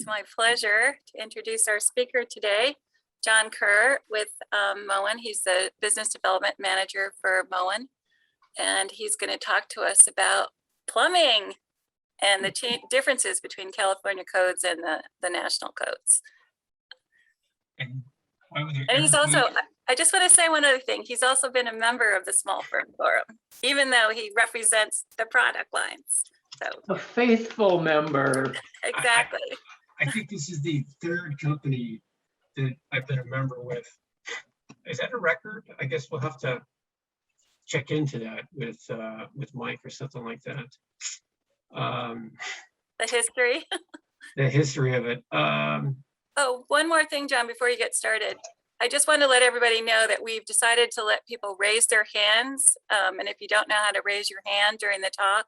It's my pleasure to introduce our speaker today, John Kerr with Moen. He's the Business Development Manager for Moen, and he's going to talk to us about plumbing and the differences between California codes and the national codes. And he's also, I just want to say one other thing. He's also been a member of the Small Firm Forum, even though he represents the product lines. So a faithful member. Exactly. I think this is the third company that I've been a member with. Is that a record? I guess we'll have to check into that with Mike or something like that. The history. The history of it. Oh, one more thing, John, before you get started. I just want to let everybody know that we've decided to let people raise their hands. And if you don't know how to raise your hand during the talk,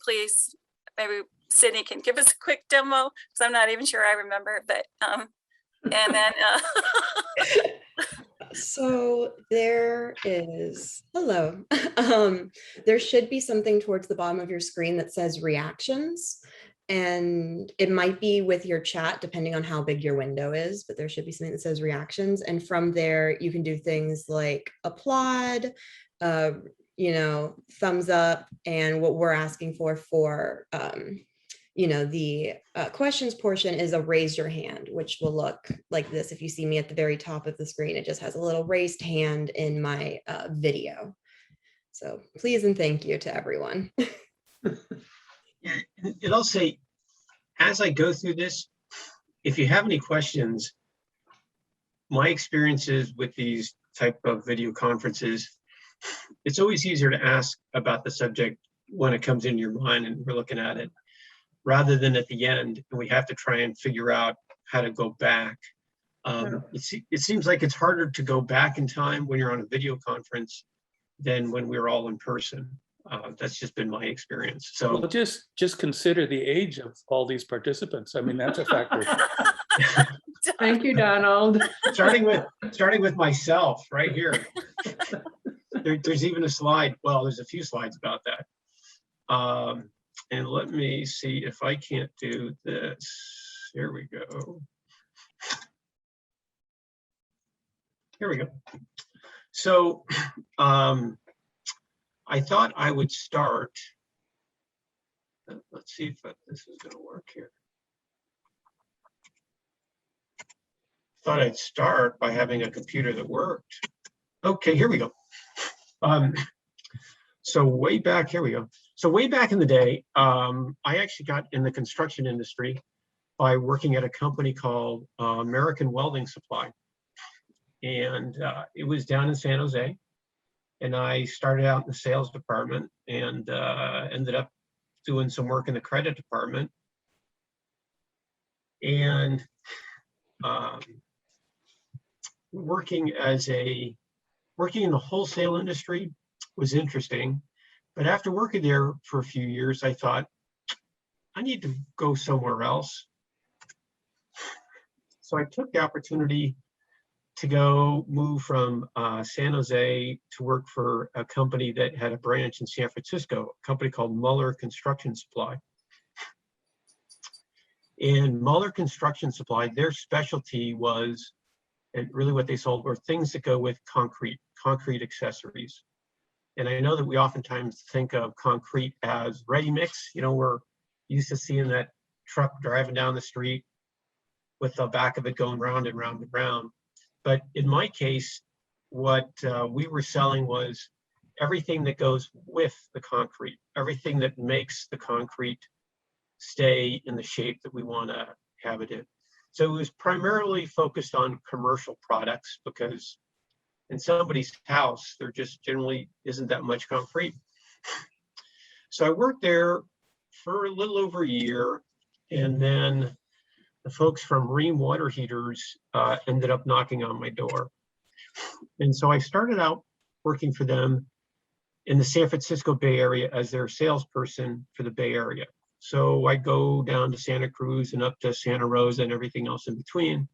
please, maybe Sydney can give us a quick demo, because I'm not even sure I remember, but and then so there is, hello. There should be something towards the bottom of your screen that says reactions, and it might be with your chat depending on how big your window is, but there should be something that says reactions, and from there you can do things like applaud, thumbs up, and what we're asking for the questions portion is a raise your hand, which will look like this. If you see me at the very top of the screen, it just has a little raised hand in my video. So please and thank you to everyone. And I'll say, as I go through this, if you have any questions, my experiences with these type of video conferences, it's always easier to ask about the subject when it comes into your mind and we're looking at it, rather than at the end, and we have to try and figure out how to go back. It seems like it's harder to go back in time when you're on a video conference than when we're all in person. That's just been my experience. So well, just consider the age of all these participants. I mean, that's a factor. Thank you, Donald. starting with myself right here. There's even a slide. Well, there's a few slides about that. And let me see if I can't do this. Here we go. Here we go. So I thought I would start. Let's see if this is going to work here. Thought I'd start by having a computer that worked. Okay, here we go. So way back, here we go. So way back in the day, I actually got in the construction industry by working at a company called American Welding Supply. And it was down in San Jose. And I started out in the sales department and ended up doing some work in the credit department. And working in the wholesale industry was interesting. But after working there for a few years, I thought, I need to go somewhere else. So I took the opportunity to go move from San Jose to work for a company that had a branch in San Francisco, a company called Muller Construction Supply. And Muller Construction Supply, their specialty was, and really what they sold were things that go with concrete accessories. And I know that we oftentimes think of concrete as ready mix. We're used to seeing that truck driving down the street with the back of it going round and round and round. But in my case, what we were selling was everything that goes with the concrete, everything that makes the concrete stay in the shape that we want to have it in. So it was primarily focused on commercial products, because in somebody's house, there just generally isn't that much concrete. So I worked there for a little over a year, and then the folks from Ream Water Heaters ended up knocking on my door. And so I started out working for them in the San Francisco Bay Area as their salesperson for the Bay Area. So I go down to Santa Cruz and up to Santa Rosa and everything else in between.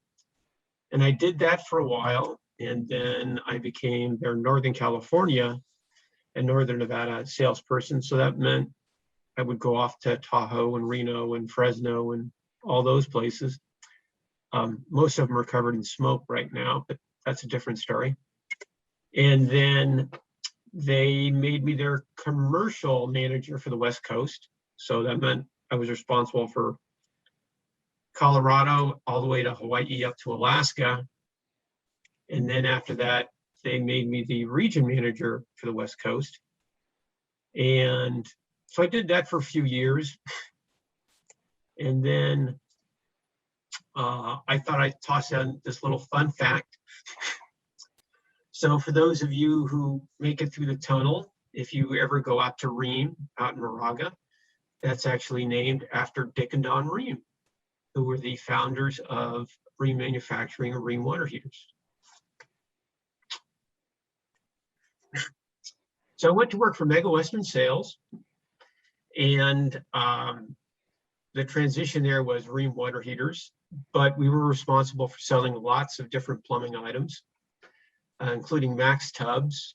And I did that for a while. And then I became their Northern California and Northern Nevada salesperson. So that meant I would go off to Tahoe and Reno and Fresno and all those places. Most of them are covered in smoke right now, but that's a different story. And then they made me their commercial manager for the West Coast. So that meant I was responsible for Colorado all the way to Hawaii up to Alaska. And then after that, they made me the region manager for the West Coast. And so I did that for a few years. And then I thought I'd toss in this little fun fact. So for those of you who make it through the tunnel, if you ever go out to Rheem, out in Moraga, that's actually named after Dick and Don Rheem, who were the founders of Rheem Manufacturing and Rheem water heaters. So I went to work for Mega Western Sales, and the transition there was Rheem water heaters, but we were responsible for selling lots of different plumbing items, including Max tubs,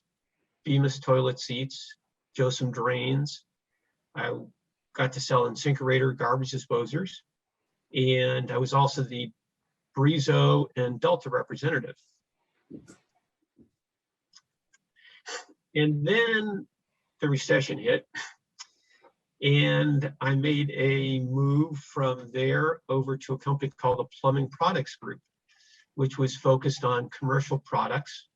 Bemis toilet seats, Josem drains. I got to sell InSinkErator garbage disposers, and I was also the Brizo and Delta representative. And then the recession hit, and I made a move from there over to a company called the Plumbing Products Group, which was focused on commercial products.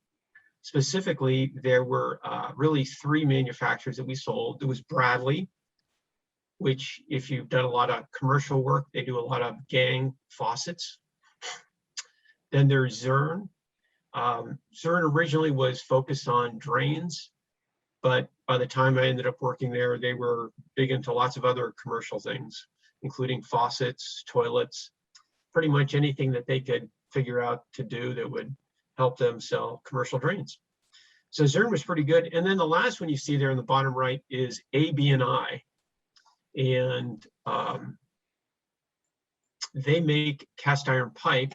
Specifically, there were really three manufacturers that we sold. There was Bradley, which if you've done a lot of commercial work, they do a lot of gang faucets. Then there's Zurn. Zurn originally was focused on drains, but by the time I ended up working there, they were big into lots of other commercial things, including faucets, toilets, pretty much anything that they could figure out to do that would help them sell commercial drains. So Zurn was pretty good. And then the last one you see there in the bottom right is AB&I. And they make cast iron pipe.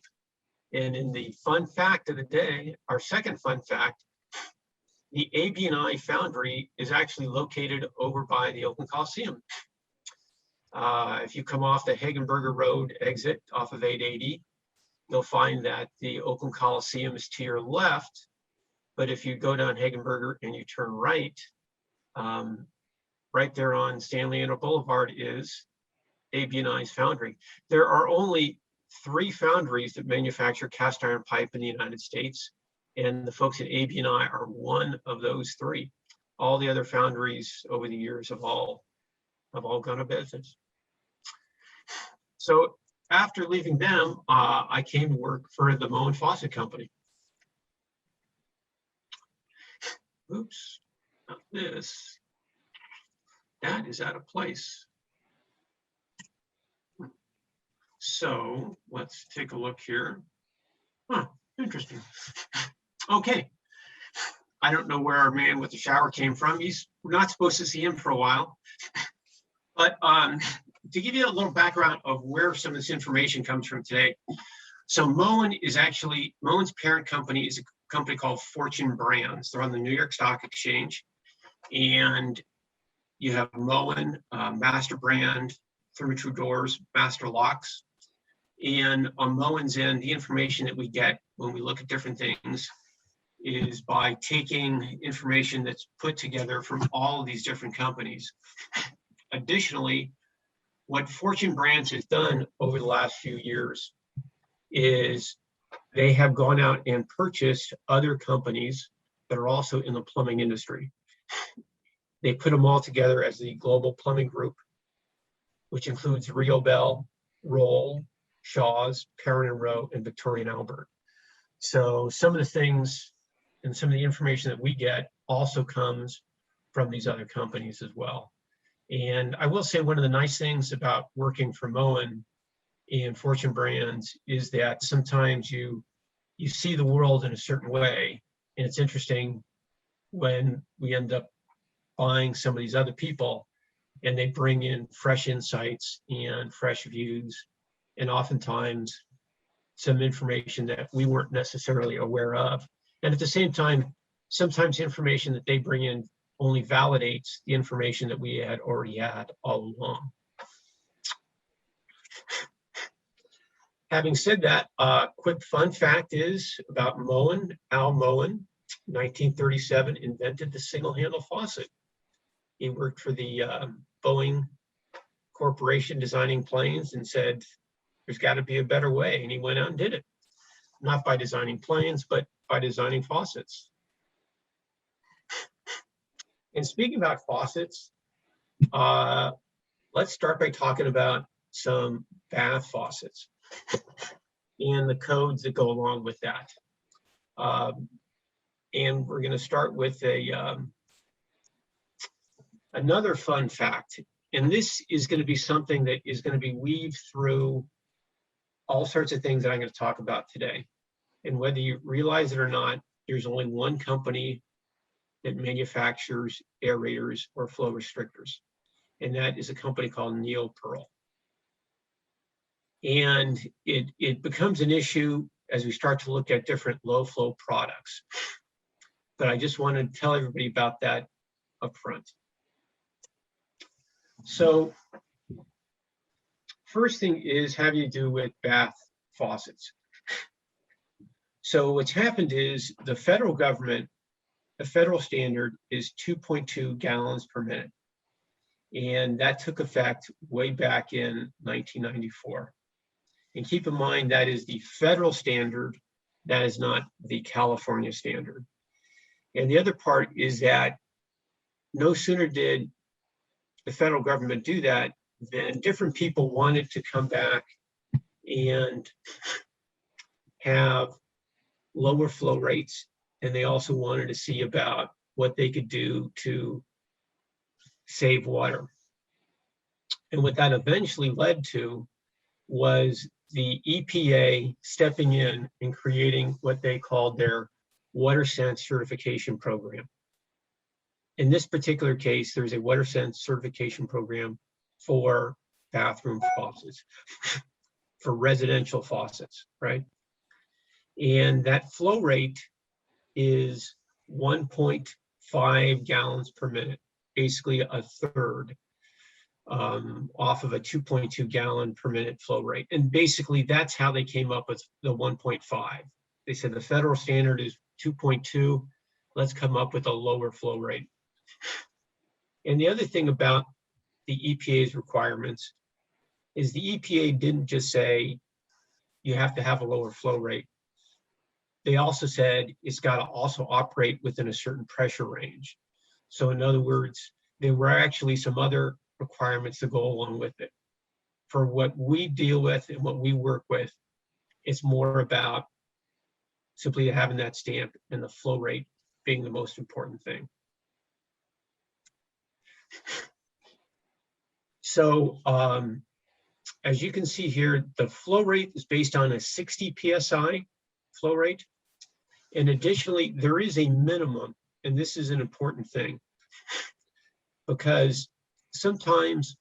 And in the fun fact of the day, our second fun fact, the AB&I foundry is actually located over by the Oakland Coliseum. If you come off the Hagenberger Road exit off of 880, you'll find that the Oakland Coliseum is to your left. But if you go down Hagenberger and you turn right, right there on Stanley Anna Boulevard is AB&I's foundry. There are only 3 foundries that manufacture cast iron pipe in the United States, and the folks at AB&I are one of those 3. All the other foundries over the years have all gone out of business. So after leaving them, I came to work for the Moen Faucet Company. Oops, not this. That is out of place. So let's take a look here. Huh, interesting. Okay. I don't know where our man with the shower came from. We're not supposed to see him for a while. But to give you a little background of where some of this information comes from today. So Moen is actually, Moen's parent company is a company called Fortune Brands. They're on the New York Stock Exchange. And you have Moen, Master Brand, Therma-Tru Doors, Master Locks. And on Moen's end, the information that we get when we look at different things is by taking information that's put together from all of these different companies. Additionally, what Fortune Brands has done over the last few years is they have gone out and purchased other companies that are also in the plumbing industry. They put them all together as the Global Plumbing Group, which includes Rio Bell, Roll, Shaw's, Perrin & Rowe, and Victoria & Albert. So some of the things and some of the information that we get also comes from these other companies as well. And I will say one of the nice things about working for Moen and Fortune Brands is that sometimes you see the world in a certain way. And it's interesting when we end up buying some of these other people and they bring in fresh insights and fresh views, and oftentimes some information that we weren't necessarily aware of. And at the same time, sometimes information that they bring in only validates the information that we had already had all along. Having said that, quick fun fact is about Moen. Al Moen, 1937, invented the single handle faucet. He worked for the Boeing Corporation designing planes and said, there's got to be a better way. And he went out and did it. Not by designing planes, but by designing faucets. And speaking about faucets, let's start by talking about some bath faucets and the codes that go along with that. And we're going to start with another fun fact. And this is going to be something that is going to be weaved through all sorts of things that I'm going to talk about today. And whether you realize it or not, there's only one company that manufactures aerators or flow restrictors. And that is a company called Neopearl. And it becomes an issue as we start to look at different low flow products. But I just want to tell everybody about that up front. So first thing is having to do with bath faucets. So what's happened is the federal government, the federal standard is 2.2 gallons per minute. And that took effect way back in 1994. And keep in mind, that is the federal standard. That is not the California standard. And the other part is that no sooner did the federal government do that than different people wanted to come back and have lower flow rates. And they also wanted to see about what they could do to save water. And what that eventually led to was the EPA stepping in and creating what they called their Water Sense certification program. In this particular case, there's a Water Sense certification program for bathroom faucets, for residential faucets, right? And that flow rate is 1.5 gallons per minute, basically a third off of a 2.2 gallon per minute flow rate. And basically that's how they came up with the 1.5. They said the federal standard is 2.2, let's come up with a lower flow rate. And the other thing about the EPA's requirements is the EPA didn't just say you have to have a lower flow rate. They also said it's got to also operate within a certain pressure range. So in other words, there were actually some other requirements to go along with it. For what we deal with and what we work with, it's more about simply having that stamp and the flow rate being the most important thing. So as you can see here, the flow rate is based on a 60 PSI flow rate. And additionally, there is a minimum, and this is an important thing, because sometimes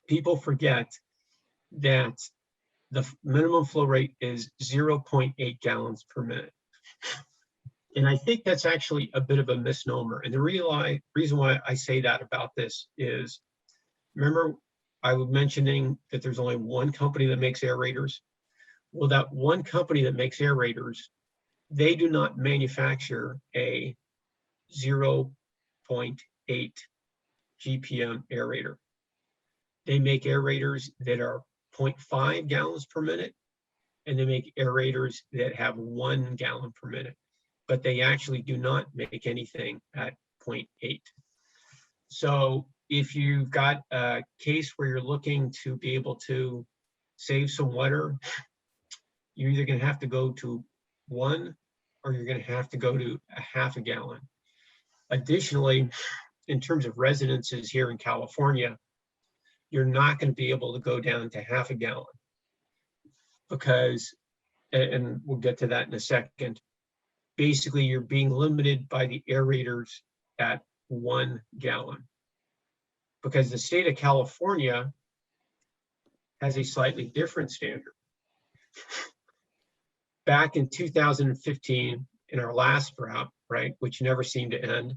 people forget that the minimum flow rate is 0.8 gallons per minute. And I think that's actually a bit of a misnomer. And the reason why I say that about this is, remember I was mentioning that there's only one company that makes aerators? Well, that one company that makes aerators, they do not manufacture a 0.8 GPM aerator. They make aerators that are 0.5 gallons per minute, and they make aerators that have 1 gallon per minute, but they actually do not make anything at 0.8. So if you've got a case where you're looking to be able to save some water, you're either going to have to go to 1 or you're going to have to go to a half a gallon. Additionally, in terms of residences here in California, you're not going to be able to go down to half a gallon because, and we'll get to that in a second, basically you're being limited by the aerators at 1 gallon because the state of California has a slightly different standard. Back in 2015, in our last drought, right, which never seemed to end,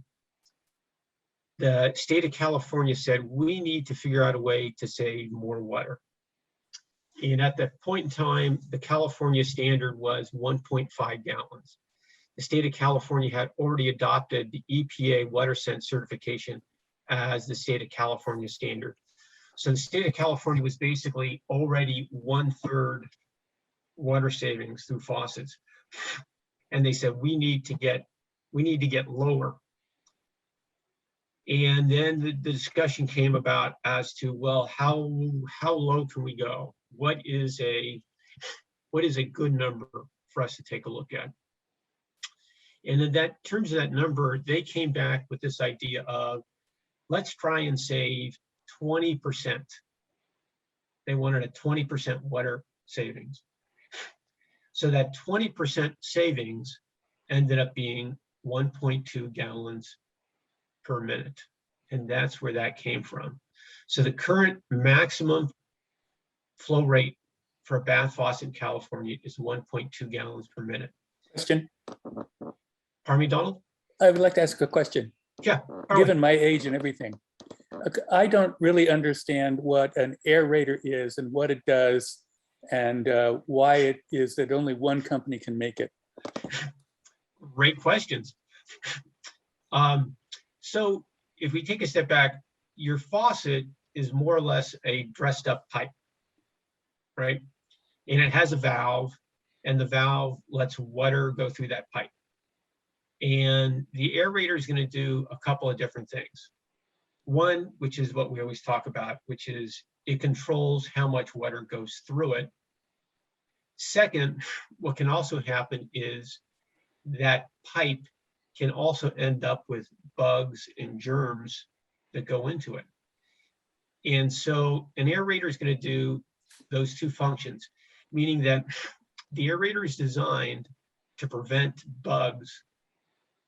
the state of California said, we need to figure out a way to save more water. And at that point in time, the California standard was 1.5 gallons. The state of California had already adopted the EPA WaterSense certification as the state of California standard. So the state of California was basically already 1/3 water savings through faucets. And they said, we need to get lower. And then the discussion came about as to, well, how low can we go? What is a good number for us to take a look at? And in that terms of that number, they came back with this idea of, let's try and save 20%. They wanted a 20% water savings. So that 20% savings ended up being 1.2 gallons per minute. And that's where that came from. So the current maximum flow rate for a bath faucet in California is 1.2 gallons per minute. Question. Pardon me, Donald? I would like to ask a question. Yeah. Given my age and everything, I don't really understand what an aerator is and what it does and why it is that only one company can make it. Great questions. So if we take a step back, your faucet is more or less a dressed up pipe, right? And it has a valve, and the valve lets water go through that pipe. And the aerator is going to do a couple of different things. One, which is what we always talk about, which is it controls how much water goes through it. Second, what can also happen is that pipe can also end up with bugs and germs that go into it. And so an aerator is going to do those two functions, meaning that the aerator is designed to prevent bugs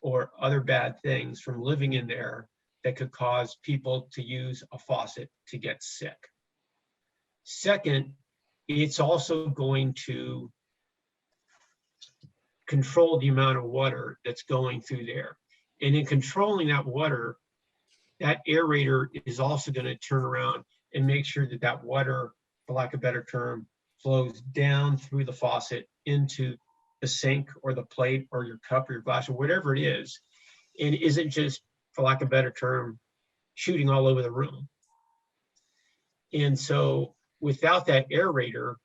or other bad things from living in there that could cause people to use a faucet to get sick. Second, it's also going to control the amount of water that's going through there. And in controlling that water, that aerator is also going to turn around and make sure that that water, for lack of a better term, flows down through the faucet into the sink or the plate or your cup or your glass or whatever it is, and isn't just, for lack of a better term, shooting all over the room. And so without that aerator,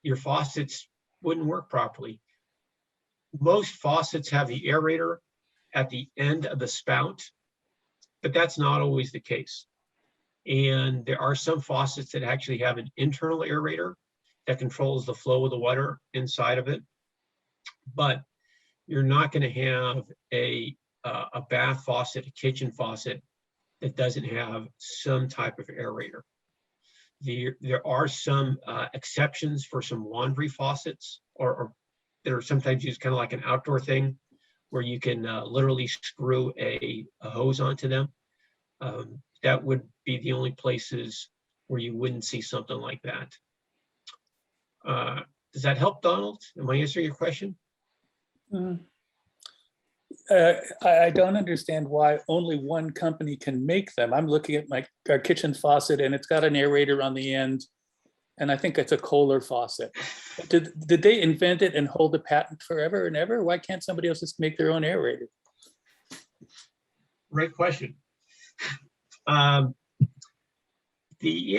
your faucets wouldn't work properly. Most faucets have the aerator at the end of the spout, but that's not always the case. And there are some faucets that actually have an internal aerator that controls the flow of the water inside of it. But you're not going to have a bath faucet, a kitchen faucet that doesn't have some type of aerator. There are some exceptions for some laundry faucets, or that are sometimes used kind of like an outdoor thing, where you can literally screw a hose onto them. That would be the only places where you wouldn't see something like that. Does that help, Donald? Am I answering your question? I don't understand why only one company can make them. I'm looking at our kitchen faucet and it's got an aerator on the end. And I think it's a Kohler faucet. Did they invent it and hold the patent forever and ever? Why can't somebody else just make their own aerator? Great question. The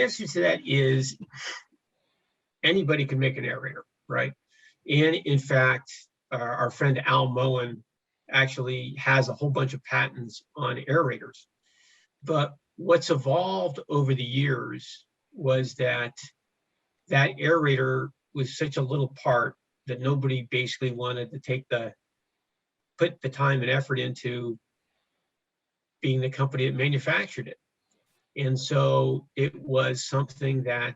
answer to that is anybody can make an aerator, right? And in fact, our friend Al Moen actually has a whole bunch of patents on aerators. But what's evolved over the years was that aerator was such a little part that nobody basically wanted to put the time and effort into being the company that manufactured it. And so it was something that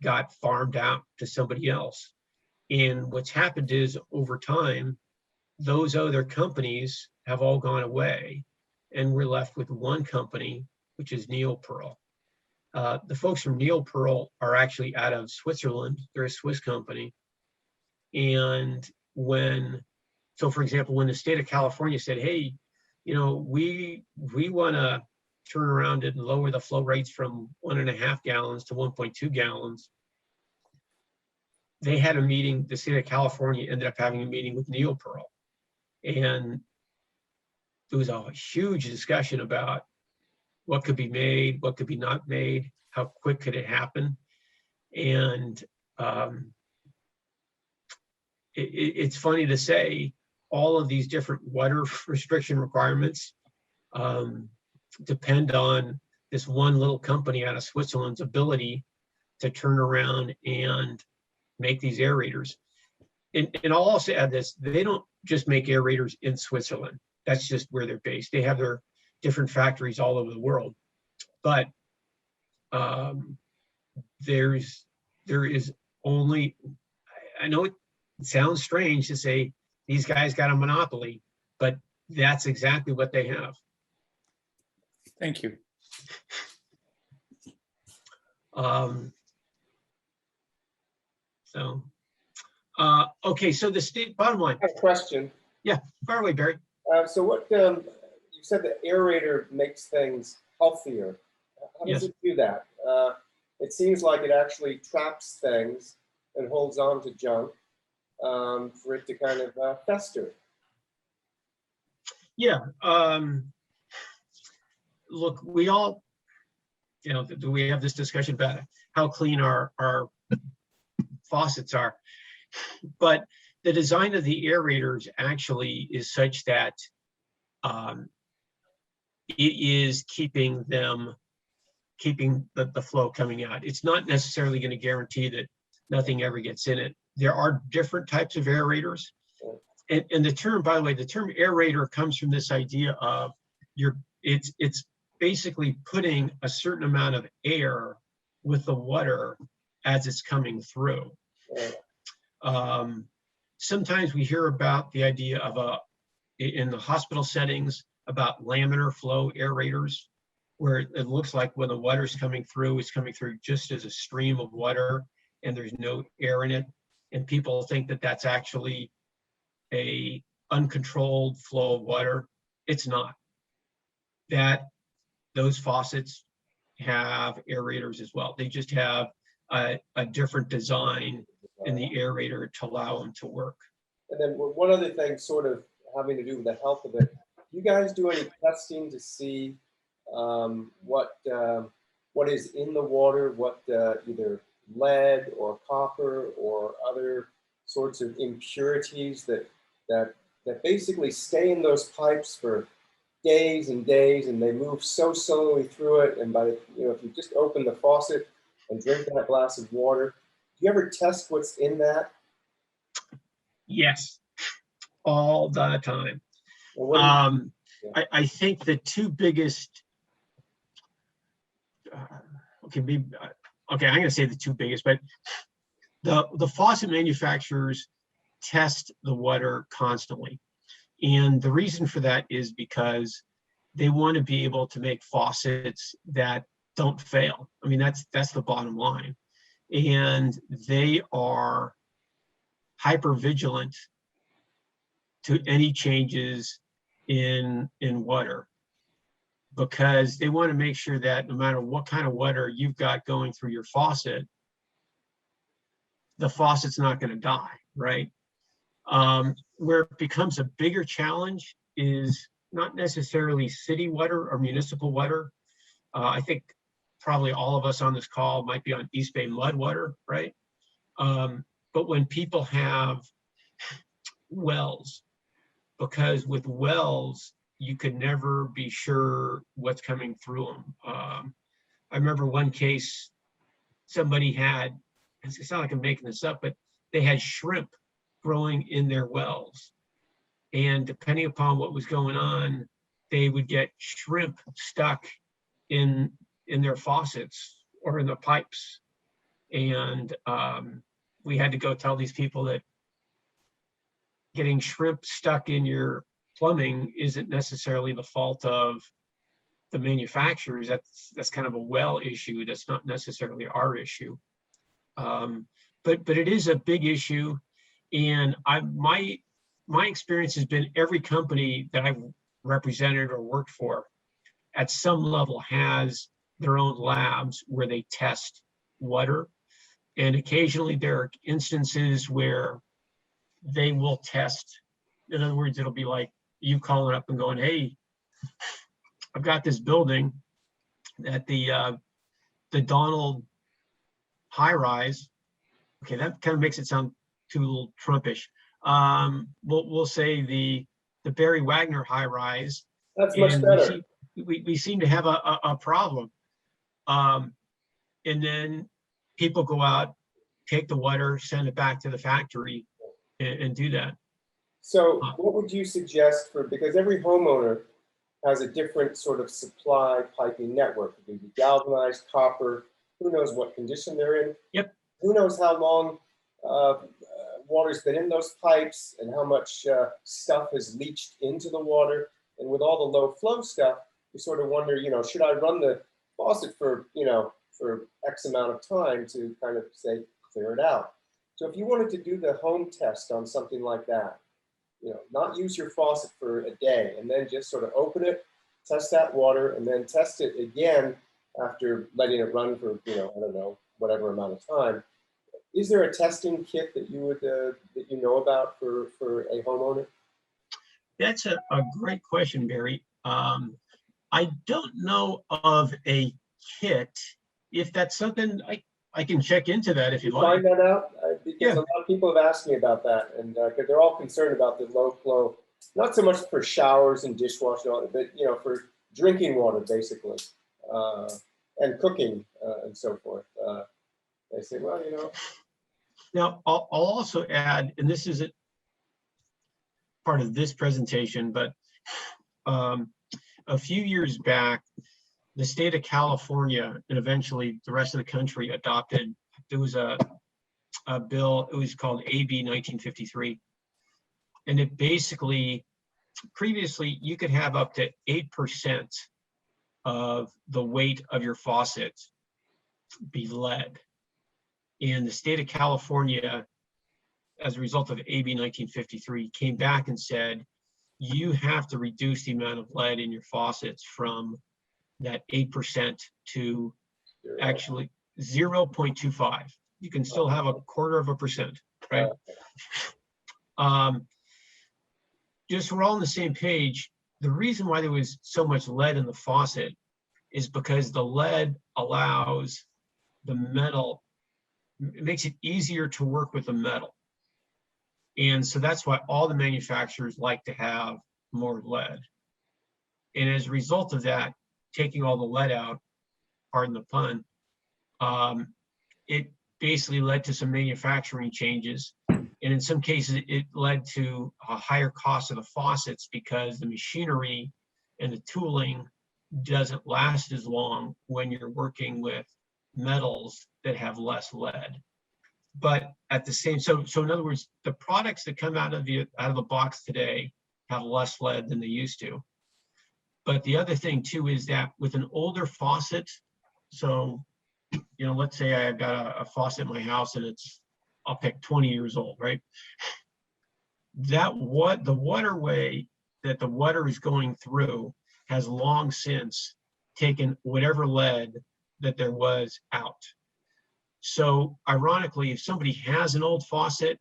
got farmed out to somebody else. And what's happened is over time, those other companies have all gone away, and we're left with one company, which is Neoperl. The folks from Neoperl are actually out of Switzerland. They're a Swiss company. And so for example, when the state of California said, hey, we want to turn around and lower the flow rates from 1.5 gallons to 1.2 gallons. They had a meeting, the state of California ended up having a meeting with Neopearl. And there was a huge discussion about what could be made, what could be not made, how quick could it happen. And it's funny to say all of these different water restriction requirements depend on this one little company out of Switzerland's ability to turn around and make these aerators. And I'll also add this, they don't just make aerators in Switzerland. That's just where they're based. They have their different factories all over the world. But there is only, I know it sounds strange to say these guys got a monopoly, but that's exactly what they have. Thank you. Okay, so the state bottom line. I have a question. Yeah, fire away, Barry. So what, you said the aerator makes things healthier. How does Yes. it do that? It seems like it actually traps things and holds on to junk for it to kind of fester. Yeah. Look, we all, we have this discussion about how clean our faucets are, but the design of the aerators actually is such that it is keeping the flow coming out. It's not necessarily going to guarantee that nothing ever gets in it. There are different types of aerators. And the term, by the way, the term aerator comes from this idea of it's basically putting a certain amount of air with the water as it's coming through. Sometimes we hear about the idea of in the hospital settings about laminar flow aerators, where it looks like when the water's coming through, it's coming through just as a stream of water and there's no air in it. And people think that that's actually a uncontrolled flow of water. It's not. Those faucets have aerators as well. They just have a different design in the aerator to allow them to work. And then one other thing sort of having to do with the health of it, do you guys do any testing to see what is in the water, what either lead or copper or other sorts of impurities that basically stay in those pipes for days and days, and they move so slowly through it, and if you just open the faucet and drink that glass of water, do you ever test what's in that? Yes, all the time. Well, I think the two biggest, okay, I'm going to say the two biggest, but the faucet manufacturers test the water constantly. And the reason for that is because they want to be able to make faucets that don't fail. I mean, that's the bottom line. And they are hyper vigilant to any changes in water, because they want to make sure that no matter what kind of water you've got going through your faucet, the faucet's not going to die, right? Where it becomes a bigger challenge is not necessarily city water or municipal water. I think probably all of us on this call might be on East Bay mud water, right? But when people have wells, because with wells, you could never be sure what's coming through them. I remember one case, somebody had, it's not like I'm making this up, but they had shrimp growing in their wells. And depending upon what was going on, they would get shrimp stuck in their faucets or in the pipes. And we had to go tell these people that getting shrimp stuck in your plumbing isn't necessarily the fault of the manufacturers. That's kind of a well issue. That's not necessarily our issue. But it is a big issue. And my experience has been every company that I've represented or worked for, at some level has their own labs where they test water. And occasionally there are instances where they will test. In other words, it'll be like you calling up and going, hey, I've got this building at the Donald high rise. Okay, that kind of makes it sound too little Trumpish. We'll say the Barry Wagner high rise. That's much And better. we seem to have a problem. And then people go out, take the water, send it back to the factory and do that. So what would you suggest for, because every homeowner has a different sort of supply piping network. It can be galvanized, copper, who knows what condition they're in. Yep. Who knows how long water's been in those pipes and how much stuff has leached into the water. And with all the low flow stuff, you sort of wonder, should I run the faucet for, for X amount of time to kind of say, clear it out. So if you wanted to do the home test on something like that, not use your faucet for a day and then just sort of open it, test that water, and then test it again after letting it run for, I don't know, whatever amount of time. Is there a testing kit that you would, that you know about for a homeowner? That's a great question, Barry. I don't know of a kit. If that's something I can check into that if you'd like. Find that out, because Yeah. a lot of people have asked me about that, and because they're all concerned about the low flow, not so much for showers and dishwashing, but for drinking water basically, and cooking and so forth. They say, well, Now, I'll also add, and this isn't part of this presentation, but a few years back, the state of California and eventually the rest of the country adopted, there was a bill, it was called AB 1953. And it basically, previously you could have up to 8% of the weight of your faucet be lead. And the state of California, as a result of AB 1953, came back and said, you have to reduce the amount of lead in your faucets from that 8% to actually 0.25. You can still have 0.25%, right? Just so we're all on the same page, the reason why there was so much lead in the faucet is because the lead allows the metal, it makes it easier to work with the metal. And so that's why all the manufacturers like to have more lead. And as a result of that, taking all the lead out, pardon the pun, it basically led to some manufacturing changes. And in some cases, it led to a higher cost of the faucets because the machinery and the tooling doesn't last as long when you're working with metals that have less lead. But at the same, so in other words, the products that come out of the box today have less lead than they used to. But the other thing too is that with an older faucet, so let's say I've got a faucet in my house and it's, I'll pick 20 years old, right? The waterway that the water is going through has long since taken whatever lead that there was out. So ironically, if somebody has an old faucet,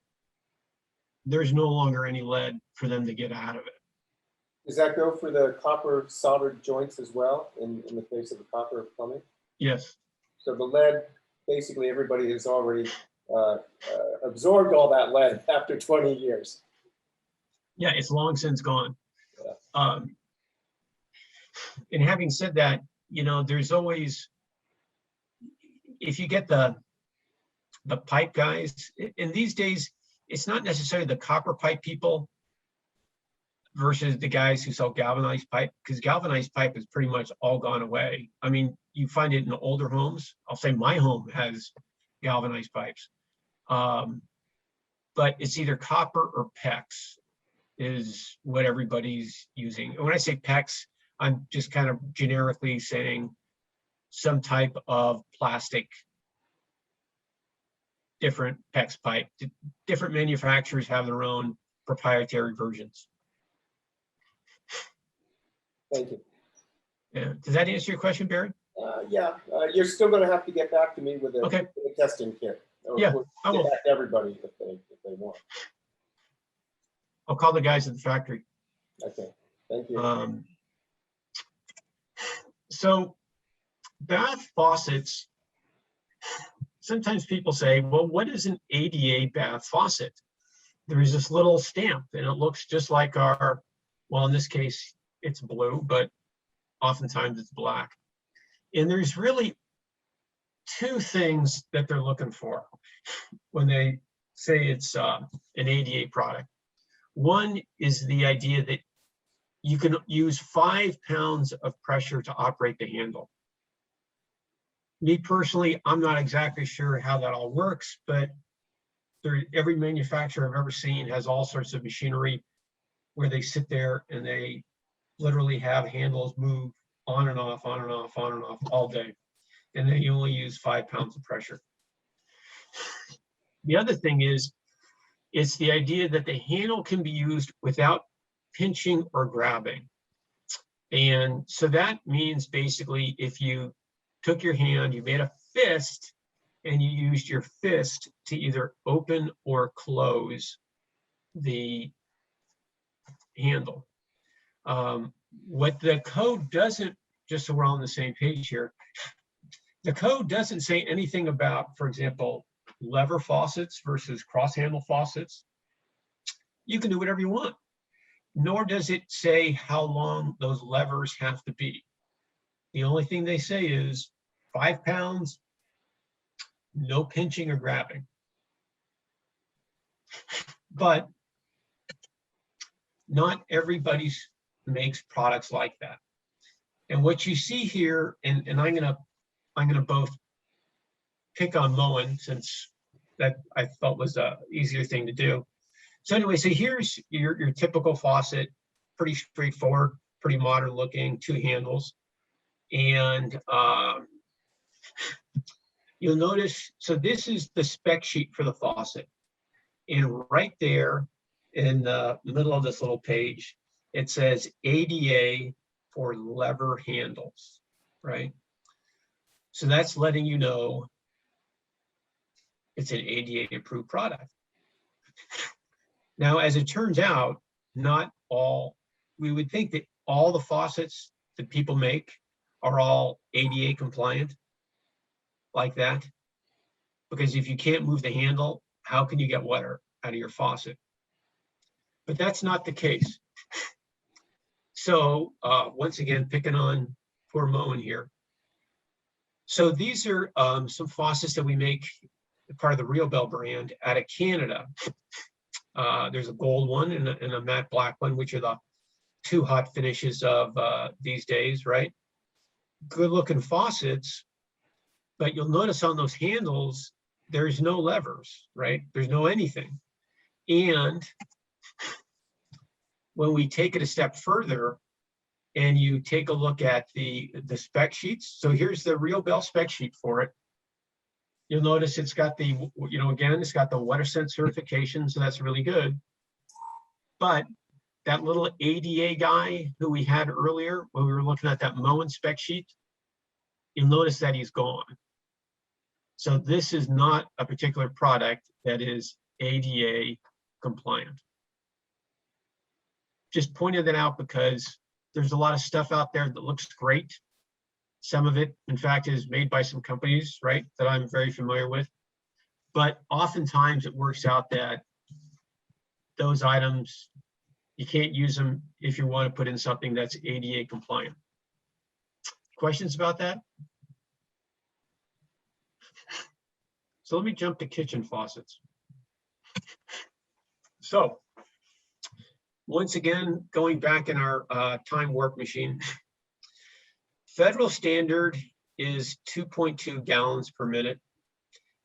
there's no longer any lead for them to get out of it. Does that go for the copper soldered joints as well in the case of the copper plumbing? Yes. So the lead, basically everybody has already absorbed all that lead after 20 years. Yeah, it's long since gone. Yeah. And having said that, there's always, if you get the pipe guys, and these days, it's not necessarily the copper pipe people versus the guys who sell galvanized pipe, because galvanized pipe is pretty much all gone away. I mean, you find it in older homes. I'll say my home has galvanized pipes. But it's either copper or PEX is what everybody's using. And when I say PEX, I'm just kind of generically saying some type of plastic, different PEX pipe. Different manufacturers have their own proprietary versions. Thank you. Yeah. Does that answer your question, Barry? Yeah, you're still going to have to get back to me with a, Okay. with a testing kit. Or Yeah, we'll I get will. back to everybody if they want. I'll call the guys at the factory. Okay, thank you. So bath faucets, sometimes people say, well, what is an ADA bath faucet? There's this little stamp and it looks just like our, well, in this case, it's blue, but oftentimes it's black. And there's really two things that they're looking for when they say it's an ADA product. One is the idea that you can use 5 pounds of pressure to operate the handle. Me personally, I'm not exactly sure how that all works, but every manufacturer I've ever seen has all sorts of machinery where they sit there and they literally have handles move on and off, on and off, on and off all day. And then you only use 5 pounds of pressure. The other thing is, it's the idea that the handle can be used without pinching or grabbing. And so that means basically if you took your hand, you made a fist, and you used your fist to either open or close the handle. What the code doesn't, just so we're all on the same page here, the code doesn't say anything about, for example, lever faucets versus cross handle faucets. You can do whatever you want, nor does it say how long those levers have to be. The only thing they say is 5 pounds, no pinching or grabbing. But not everybody makes products like that. And what you see here, and I'm gonna both pick on Moen since that I felt was a easier thing to do. So anyway, so here's your typical faucet, pretty straightforward, pretty modern looking, 2 handles. And you'll notice, so this is the spec sheet for the faucet. And right there in the middle of this little page, it says ADA for lever handles, right? So that's letting you know it's an ADA approved product. Now, as it turns out, not all, we would think that all the faucets that people make are all ADA compliant like that. Because if you can't move the handle, how can you get water out of your faucet? But that's not the case. So once again, picking on poor Moen here. So these are some faucets that we make, part of the Real Bell brand out of Canada. There's a gold one and a matte black one, which are the 2 hot finishes of these days, right? Good looking faucets, but you'll notice on those handles, there's no levers, right? There's no anything. And when we take it a step further and you take a look at the spec sheets, so here's the Real Bell spec sheet for it. You'll notice it's got the, again, it's got the WaterSense certification, so that's really good. But that little ADA guy who we had earlier when we were looking at that Moen spec sheet, you'll notice that he's gone. So this is not a particular product that is ADA compliant. Just pointed that out because there's a lot of stuff out there that looks great. Some of it, in fact, is made by some companies, right, that I'm very familiar with. But oftentimes it works out that those items, you can't use them if you want to put in something that's ADA compliant. Questions about that? So let me jump to kitchen faucets. So once again, going back in our time warp machine, federal standard is 2.2 gallons per minute.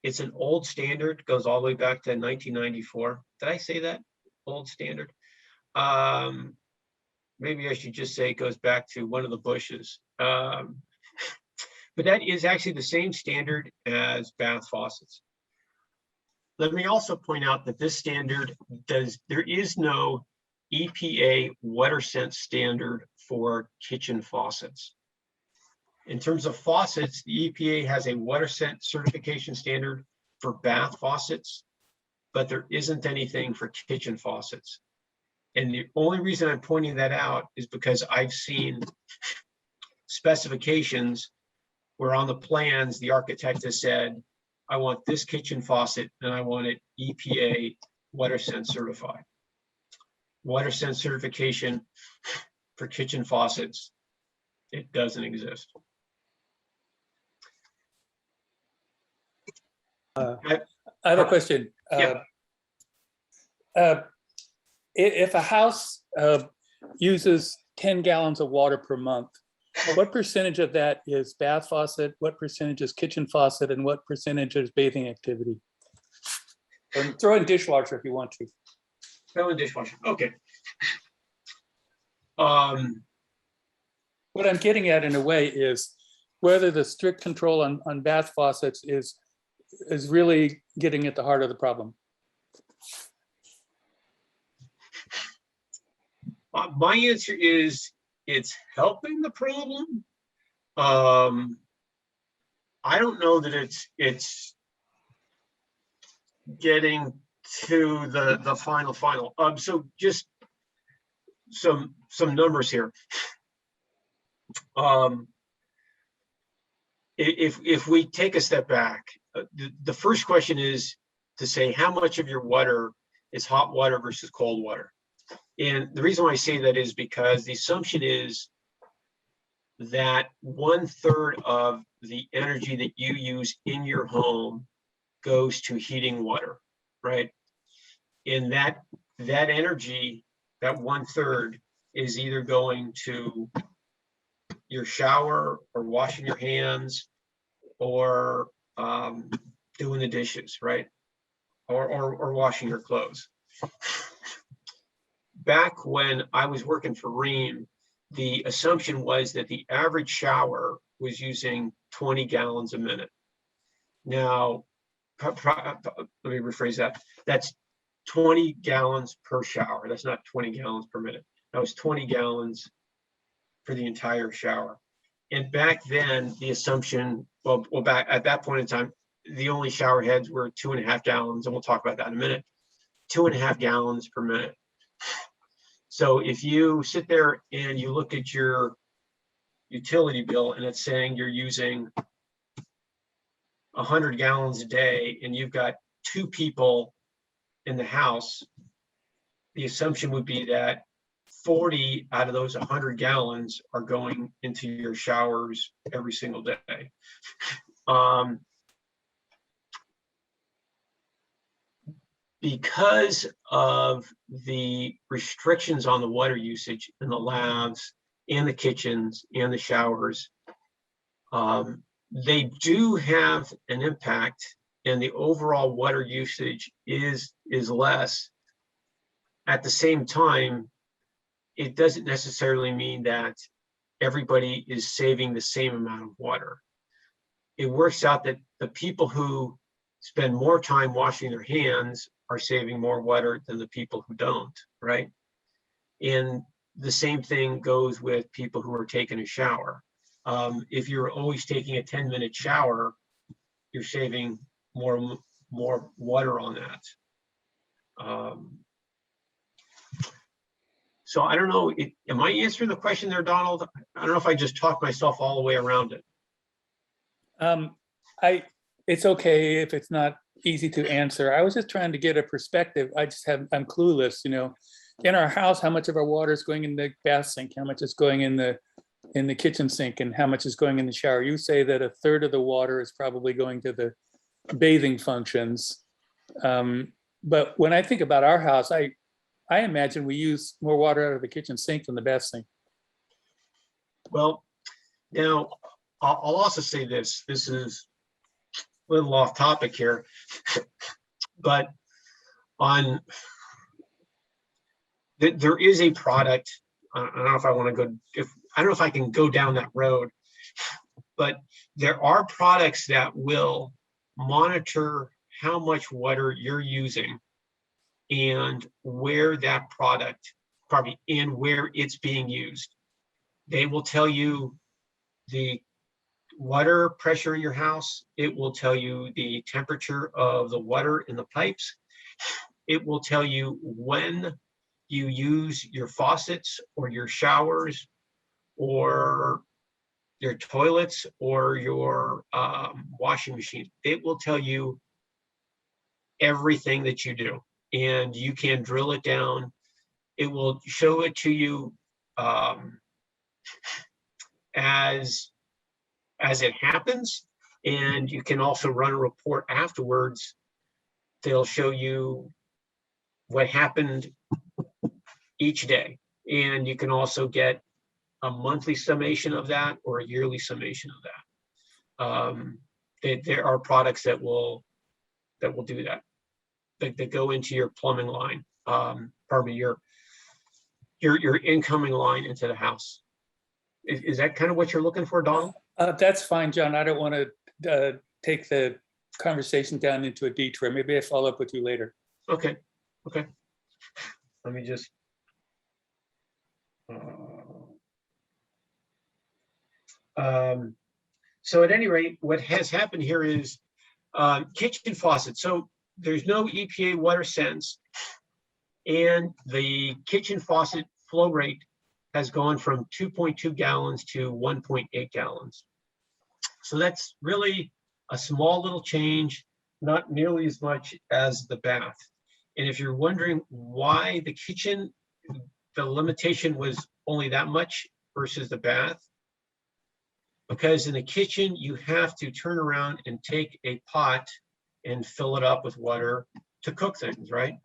It's an old standard, goes all the way back to 1994. Did I say that? Old standard? Maybe I should just say it goes back to one of the Bushes. But that is actually the same standard as bath faucets. Let me also point out that this standard there is no EPA WaterSense standard for kitchen faucets. In terms of faucets, the EPA has a water scent certification standard for bath faucets, but there isn't anything for kitchen faucets. And the only reason I'm pointing that out is because I've seen specifications where on the plans, the architect has said, I want this kitchen faucet and I want it EPA water scent certified. Water scent certification for kitchen faucets, it doesn't exist. I have a question. Yeah. If a house uses 10 gallons of water per month, what percentage of that is bath faucet? What percentage is kitchen faucet? And what percentage is bathing activity? And throw in dishwasher if you want to. Throw in dishwasher. Okay. What I'm getting at in a way is whether the strict control on bath faucets is really getting at the heart of the problem. My answer is it's helping the problem. I don't know that it's getting to the final. So just some numbers here. If we take a step back, the first question is to say how much of your water is hot water versus cold water. And the reason why I say that is because the assumption is that 1/3 of the energy that you use in your home goes to heating water, right? And that energy, that 1/3 is either going to your shower or washing your hands or doing the dishes, right? Or washing your clothes. Back when I was working for Ream, the assumption was that the average shower was using 20 gallons a minute. Now, let me rephrase that. That's 20 gallons per shower. That's not 20 gallons per minute. That was 20 gallons for the entire shower. And back then, the assumption, well, back at that point in time, the only shower heads were 2.5 gallons, and we'll talk about that in a minute. 2.5 gallons per minute. So if you sit there and you look at your utility bill and it's saying you're using 100 gallons a day and you've got 2 people in the house, the assumption would be that 40 out of those 100 gallons are going into your showers every single day. Because of the restrictions on the water usage in the labs and the kitchens and the showers, they do have an impact, and the overall water usage is less. At the same time, it doesn't necessarily mean that everybody is saving the same amount of water. It works out that the people who spend more time washing their hands are saving more water than the people who don't, right? And the same thing goes with people who are taking a shower. If you're always taking a 10-minute shower, you're saving more water on that. So I don't know, am I answering the question there, Donald? I don't know if I just talked myself all the way around it. It's okay if it's not easy to answer. I was just trying to get a perspective. I'm clueless, you know. In our house, how much of our water is going in the bath sink? How much is going in the kitchen sink, and how much is going in the shower? You say that 1/3 of the water is probably going to the bathing functions. But when I think about our house, I imagine we use more water out of the kitchen sink than the bath sink. Well, now I'll also say this. This is a little off topic here, but there is a product. I don't know if I want to go. I don't know if I can go down that road, but there are products that will monitor how much water you're using and where that product, probably, and where it's being used. They will tell you the water pressure in your house. It will tell you the temperature of the water in the pipes. It will tell you when you use your faucets or your showers or your toilets or your washing machine. It will tell you everything that you do, and you can drill it down. It will show it to you as it happens, and you can also run a report afterwards. They'll show you what happened each day, and you can also get a monthly summation of that or a yearly summation of that. There are products that will do that, that go into your plumbing line, pardon me, your incoming line into the house. Is that kind of what you're looking for, Donald? That's fine, John. I don't want to take the conversation down into a detour. Maybe I follow up with you later. Okay. Let me just. So at any rate, what has happened here is kitchen faucets. So there's no EPA water sense, and the kitchen faucet flow rate has gone from 2.2 gallons to 1.8 gallons. So that's really a small little change, not nearly as much as the bath. And if you're wondering why the kitchen, the limitation was only that much versus the bath, because in the kitchen, you have to turn around and take a pot and fill it up with water to cook things, right?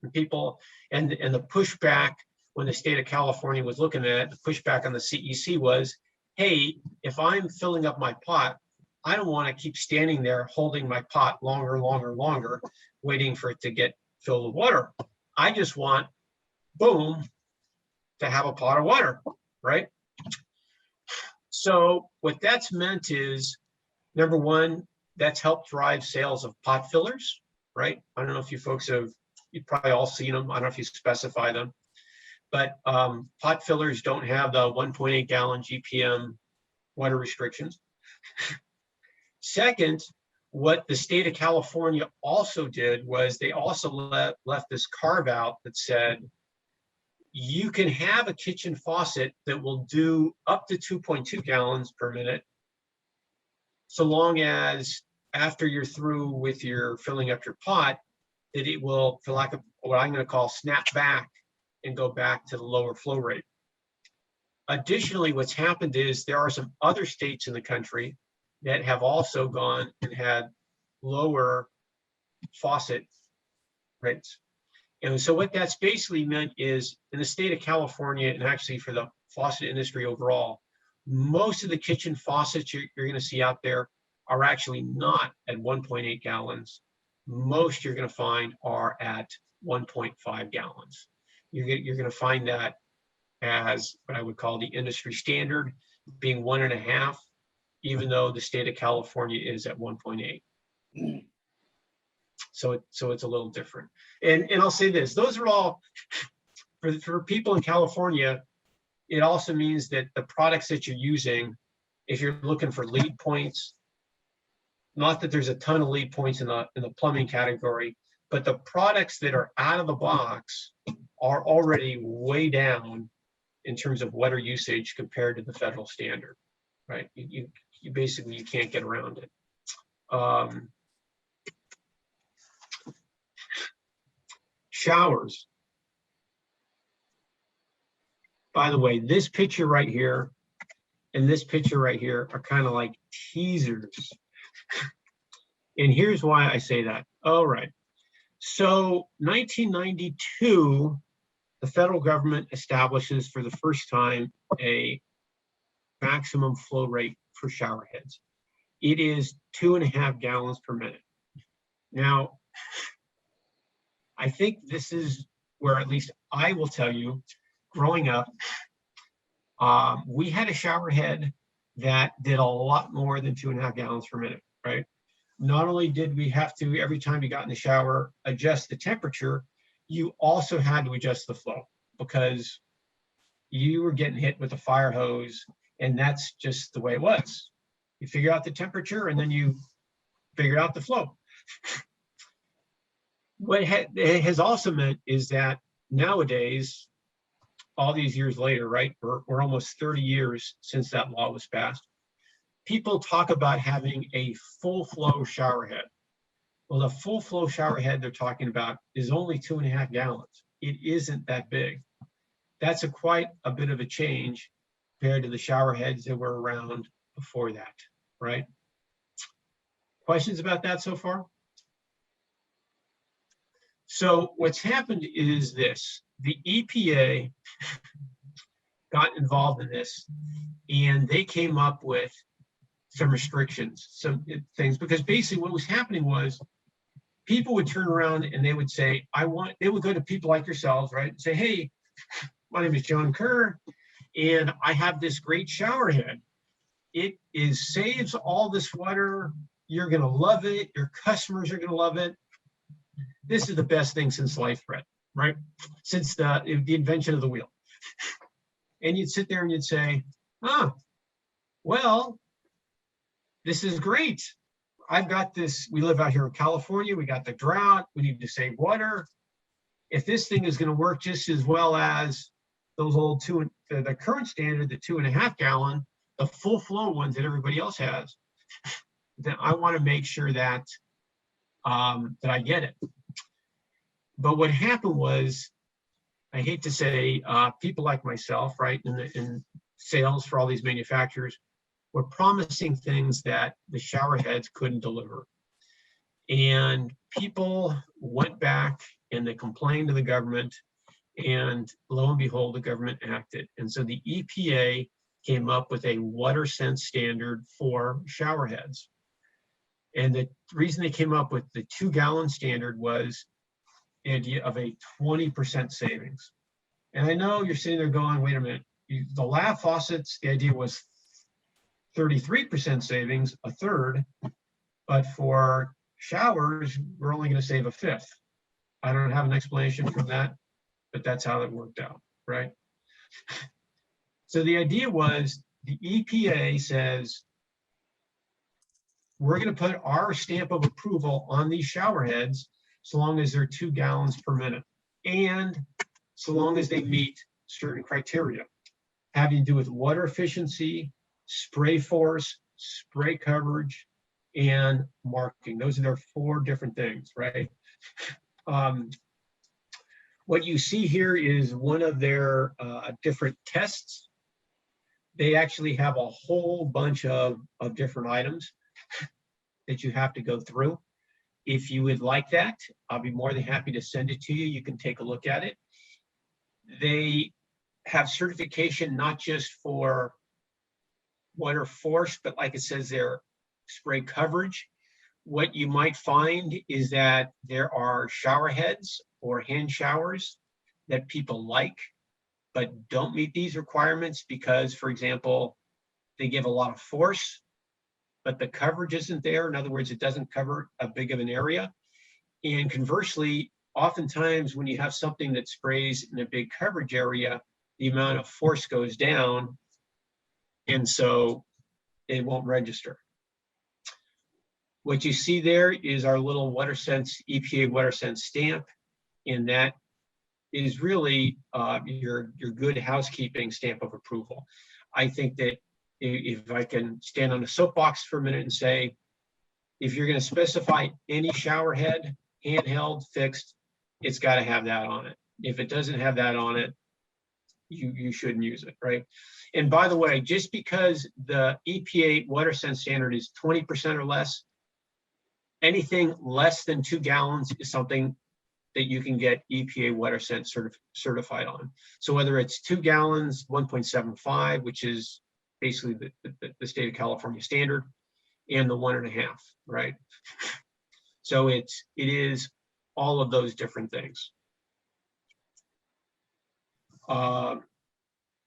And people, and the pushback when the state of California was looking at it, the pushback on the CEC was, hey, if I'm filling up my pot, I don't want to keep standing there holding my pot longer, waiting for it to get filled with water. I just want, boom, to have a pot of water, right? So what that's meant is, number one, that's helped drive sales of pot fillers, right? I don't know if you folks have, you've probably all seen them. I don't know if you specify them, but pot fillers don't have the 1.8 gallon GPM water restrictions. Second, what the state of California also did was they also left this carve out that said, you can have a kitchen faucet that will do up to 2.2 gallons per minute, so long as after you're through with your filling up your pot, that it will, for lack of what I'm going to call, snap back and go back to the lower flow rate. Additionally, what's happened is there are some other states in the country that have also gone and had lower faucet rates. And so what that's basically meant is, in the state of California, and actually for the faucet industry overall, most of the kitchen faucets you're going to see out there are actually not at 1.8 gallons. Most you're going to find are at 1.5 gallons. You're going to find that as what I would call the industry standard, being 1.5, even though the state of California is at 1.8. So it's a little different. And I'll say this, those are all, for people in California, it also means that the products that you're using, if you're looking for lead points, not that there's a ton of lead points in the plumbing category, but the products that are out of the box are already way down in terms of water usage compared to the federal standard, right? You basically, you can't get around it. Showers. By the way, this picture right here and this picture right here are kind of like teasers. And here's why I say that. All right. So 1992, the federal government establishes for the first time a maximum flow rate for shower heads. It is 2.5 gallons per minute. Now, I think this is where, at least I will tell you, growing up, we had a shower head that did a lot more than 2.5 gallons per minute, right? Not only did we have to, every time you got in the shower, adjust the temperature, you also had to adjust the flow, because you were getting hit with a fire hose, and that's just the way it was. You figure out the temperature and then you figure out the flow. What it has also meant is that nowadays, all these years later, right, we're almost 30 years since that law was passed, people talk about having a full flow shower head. Well, the full flow shower head they're talking about is only 2.5 gallons. It isn't that big. That's quite a bit of a change compared to the shower heads that were around before that, right? Questions about that so far? So what's happened is this: the EPA got involved in this, and they came up with some restrictions, some things, because basically what was happening was people would turn around and they would say, they would go to people like yourselves, right, and say, hey, my name is John Kerr, and I have this great shower head. It saves all this water. You're going to love it. Your customers are going to love it. This is the best thing since sliced bread, right? Since the invention of the wheel. And you'd sit there and you'd say, well, this is great. I've got this. We live out here in California. We got the drought. We need to save water. If this thing is going to work just as well as those old the current standard, the 2.5 gallon, the full flow ones that everybody else has, then I want to make sure that that I get it. But what happened was, I hate to say, people like myself, right, in sales for all these manufacturers, were promising things that the shower heads couldn't deliver. And people went back and they complained to the government, and lo and behold, the government acted. And so the EPA came up with a water sense standard for shower heads. And the reason they came up with the 2 gallon standard was the idea of a 20% savings. And I know you're sitting there going, wait a minute, the lab faucets, the idea was 33% savings, a third, but for showers, we're only going to save a fifth. I don't have an explanation for that, but that's how it worked out, right? So the idea was the EPA says, we're going to put our stamp of approval on these shower heads so long as they're 2 gallons per minute, and so long as they meet certain criteria having to do with water efficiency, spray force, spray coverage, and marking. Those are their 4 different things, right? What you see here is one of their different tests. They actually have a whole bunch of different items that you have to go through. If you would like that, I'll be more than happy to send it to you. You can take a look at it. They have certification not just for water force, but like it says there, spray coverage. What you might find is that there are shower heads or hand showers that people like, but don't meet these requirements because, for example, they give a lot of force, but the coverage isn't there. In other words, it doesn't cover a big of an area. And conversely, oftentimes when you have something that sprays in a big coverage area, the amount of force goes down, and so it won't register. What you see there is our little WaterSense, EPA WaterSense stamp, and that is really your good housekeeping stamp of approval. I think that if I can stand on a soapbox for a minute and say, if you're going to specify any shower head, handheld, fixed, it's got to have that on it. If it doesn't have that on it, you shouldn't use it, right? And by the way, just because the EPA WaterSense standard is 20% or less, anything less than 2 gallons is something that you can get EPA WaterSense certified on. So whether it's 2 gallons, 1.75, which is basically the state of California standard, and the 1.5, right? So it is all of those different things.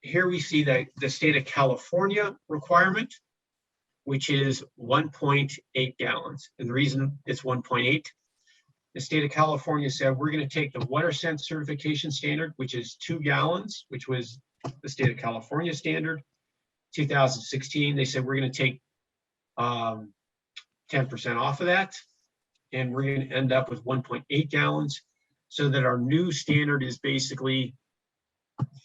Here we see the state of California requirement, which is 1.8 gallons. And the reason it's 1.8, the state of California said, we're going to take the WaterSense certification standard, which is 2 gallons, which was the state of California standard. 2016, they said, we're going to take 10% off of that. And we're going to end up with 1.8 gallons, so that our new standard is basically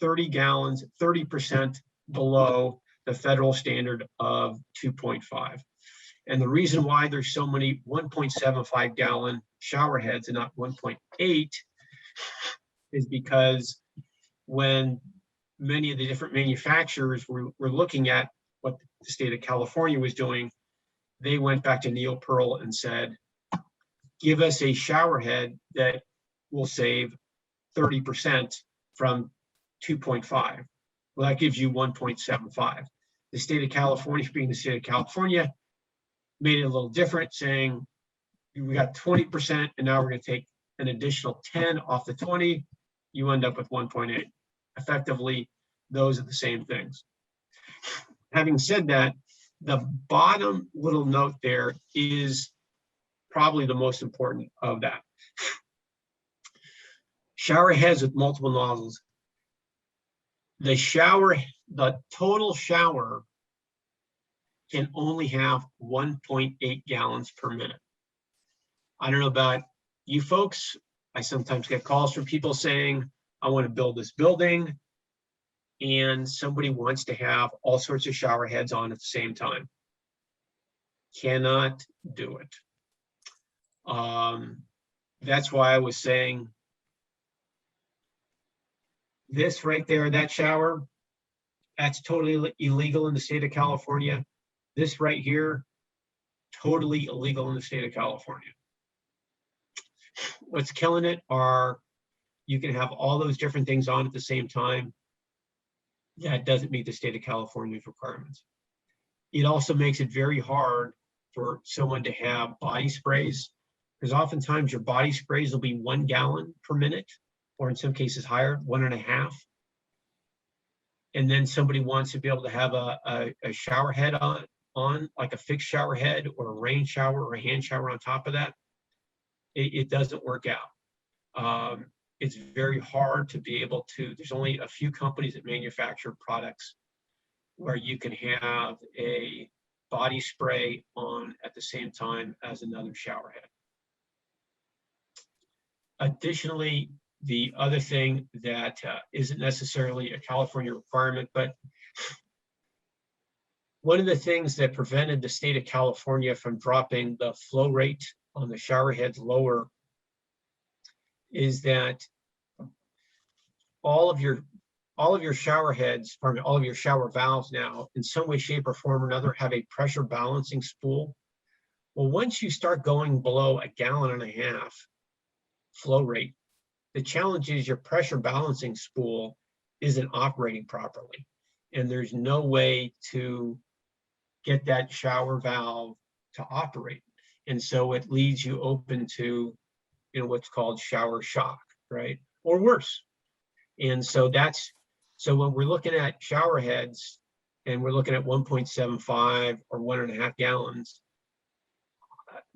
30 gallons, 30% below the federal standard of 2.5. And the reason why there's so many 1.75 gallon shower heads and not 1.8 is because when many of the different manufacturers were looking at what the state of California was doing, they went back to Neil Pearl and said, give us a shower head that will save 30% from 2.5. Well, that gives you 1.75. The state of California, being the state of California, made it a little different, saying we got 20% and now we're going to take an additional 10 off the 20. You end up with 1.8. Effectively, those are the same things. Having said that, the bottom little note there is probably the most important of that. Shower heads with multiple nozzles. The total shower can only have 1.8 gallons per minute. I don't know about you folks. I sometimes get calls from people saying, I want to build this building, and somebody wants to have all sorts of shower heads on at the same time. Cannot do it. That's why I was saying this right there, that shower, that's totally illegal in the state of California. This right here, totally illegal in the state of California. What's killing it are you can have all those different things on at the same time. That doesn't meet the state of California's requirements. It also makes it very hard for someone to have body sprays, because oftentimes your body sprays will be 1 gallon per minute, or in some cases higher, 1.5. And then somebody wants to be able to have a shower head on like a fixed shower head or a rain shower or a hand shower on top of that. It doesn't work out. It's very hard to be able to, there's only a few companies that manufacture products where you can have a body spray on at the same time as another shower head. Additionally, the other thing that isn't necessarily a California requirement, but one of the things that prevented the state of California from dropping the flow rate on the shower heads lower is that all of your shower heads, pardon me, all of your shower valves now, in some way, shape, or form or another, have a pressure balancing spool. Well, once you start going below 1.5 gallons flow rate, the challenge is your pressure balancing spool isn't operating properly, and there's no way to get that shower valve to operate. And so it leaves you open to, what's called shower shock, right? Or worse. And so so when we're looking at shower heads and we're looking at 1.75 or 1.5 gallons,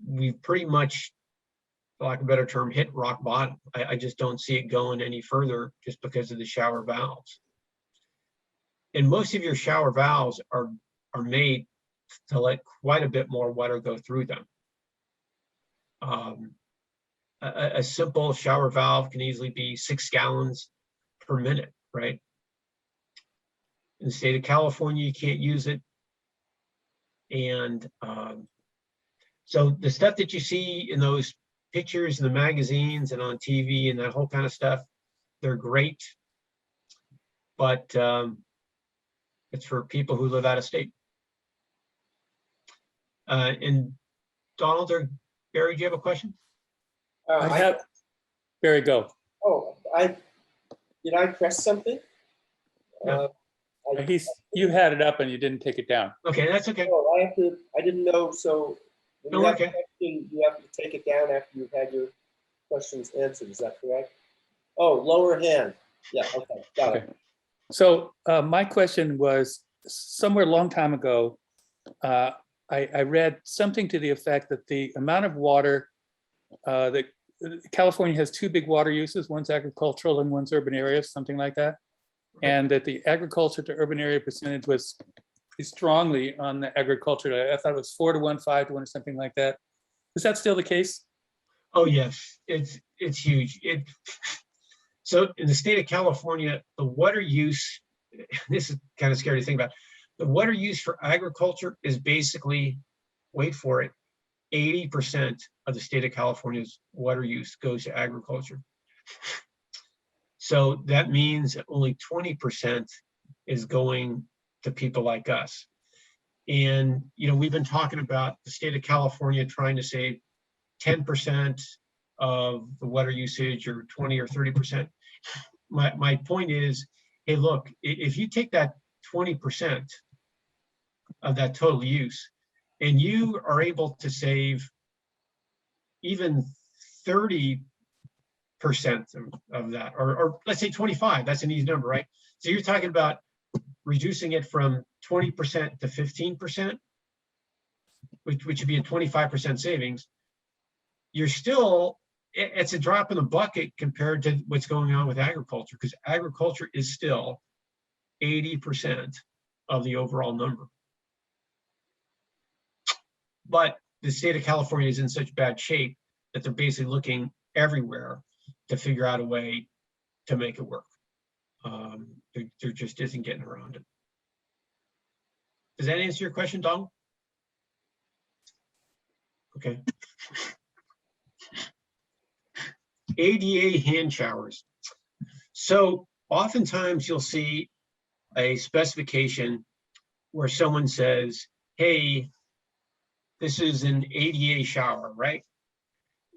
we've pretty much, for lack of a better term, hit rock bottom. I just don't see it going any further just because of the shower valves. And most of your shower valves are made to let quite a bit more water go through them. A simple shower valve can easily be 6 gallons per minute, right? In the state of California, you can't use it. And so the stuff that you see in those pictures in the magazines and on TV and that whole kind of stuff, they're great, but it's for people who live out of state. And Donald or Barry, do you have a question? I have, Barry, go. Oh, did I press something? No. You had it up and you didn't take it down. Okay, that's okay. Oh, I didn't know, so when you No, have okay. a question, you have to take it down after you've had your questions answered, is that correct? Oh, lower hand. Yeah, okay, got it. Okay. So my question was, somewhere a long time ago, I read something to the effect that the amount of water that California has 2 big water uses, one's agricultural and one's urban areas, something like that. And that the agriculture to urban area percentage was strongly on the agriculture. I thought it was 4 to 1, 5 to 1, or something like that. Is that still the case? Oh, yes, it's huge. So in the state of California, the water use, this is kind of scary to think about. The water use for agriculture is basically, wait for it, 80% of the state of California's water use goes to agriculture. So that means that only 20% is going to people like us. And, we've been talking about the state of California trying to save 10% of the water usage, or 20 or 30%. My point is, hey, look, if you take that 20% of that total use and you are able to save even 30% of that, or let's say 25, that's an easy number, right? So you're talking about reducing it from 20% to 15%, which would be a 25% savings. You're still, it's a drop in the bucket compared to what's going on with agriculture, because agriculture is still 80% of the overall number. But the state of California is in such bad shape that they're basically looking everywhere to figure out a way to make it work. There just isn't getting around it. Does that answer your question, Donald? Okay. ADA hand showers. So oftentimes you'll see a specification where someone says, hey, this is an ADA shower, right?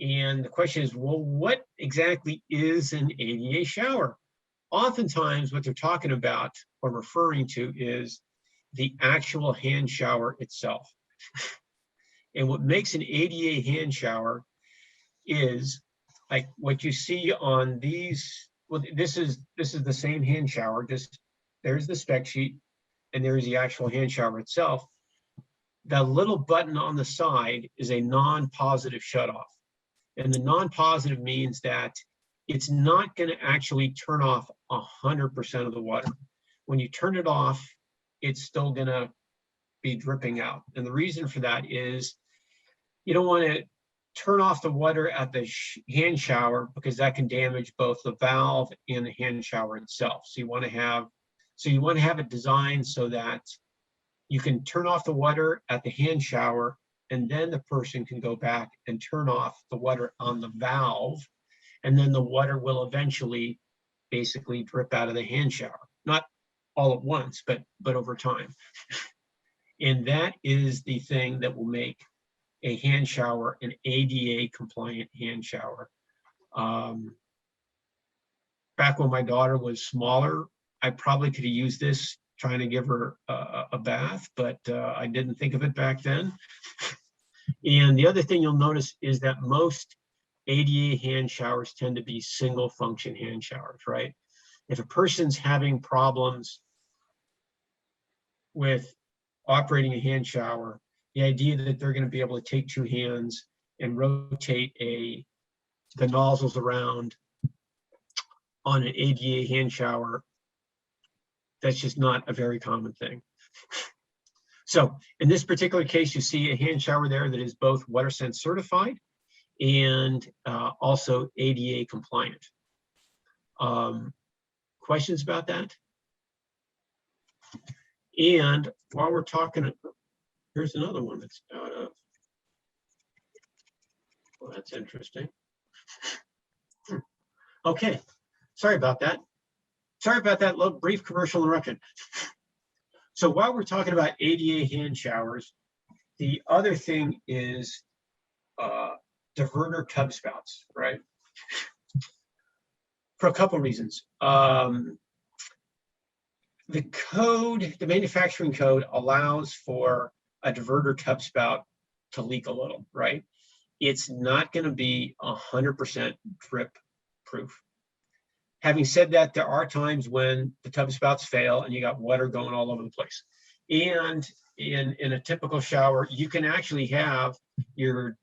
And the question is, well, what exactly is an ADA shower? Oftentimes what they're talking about or referring to is the actual hand shower itself. And what makes an ADA hand shower is like what you see on these. Well, this is the same hand shower. There's the spec sheet, and there's the actual hand shower itself. The little button on the side is a non-positive shutoff. And the non-positive means that it's not going to actually turn off 100% of the water. When you turn it off, it's still going to be dripping out. And the reason for that is you don't want to turn off the water at the hand shower, because that can damage both the valve and the hand shower itself. So you want to have it designed so that you can turn off the water at the hand shower, and then the person can go back and turn off the water on the valve, and then the water will eventually basically drip out of the hand shower. Not all at once, but over time. And that is the thing that will make a hand shower an ADA compliant hand shower. Back when my daughter was smaller, I probably could have used this trying to give her a bath, but I didn't think of it back then. And the other thing you'll notice is that most ADA hand showers tend to be single function hand showers, right? If a person's having problems with operating a hand shower, the idea that they're going to be able to take two hands and rotate the nozzles around on an ADA hand shower, that's just not a very common thing. So in this particular case, you see a hand shower there that is both WaterSense certified and also ADA compliant. Questions about that? And while we're talking, here's another one that's out of, well, that's interesting. Okay, sorry about that. Sorry about that little brief commercial interruption. So while we're talking about ADA hand showers, the other thing is diverter tub spouts, right? For a couple of reasons. The code, the manufacturing code allows for a diverter tub spout to leak a little, right? It's not going to be 100% drip proof. Having said that, there are times when the tub spouts fail and you got water going all over the place. And in a typical shower, you can actually have your,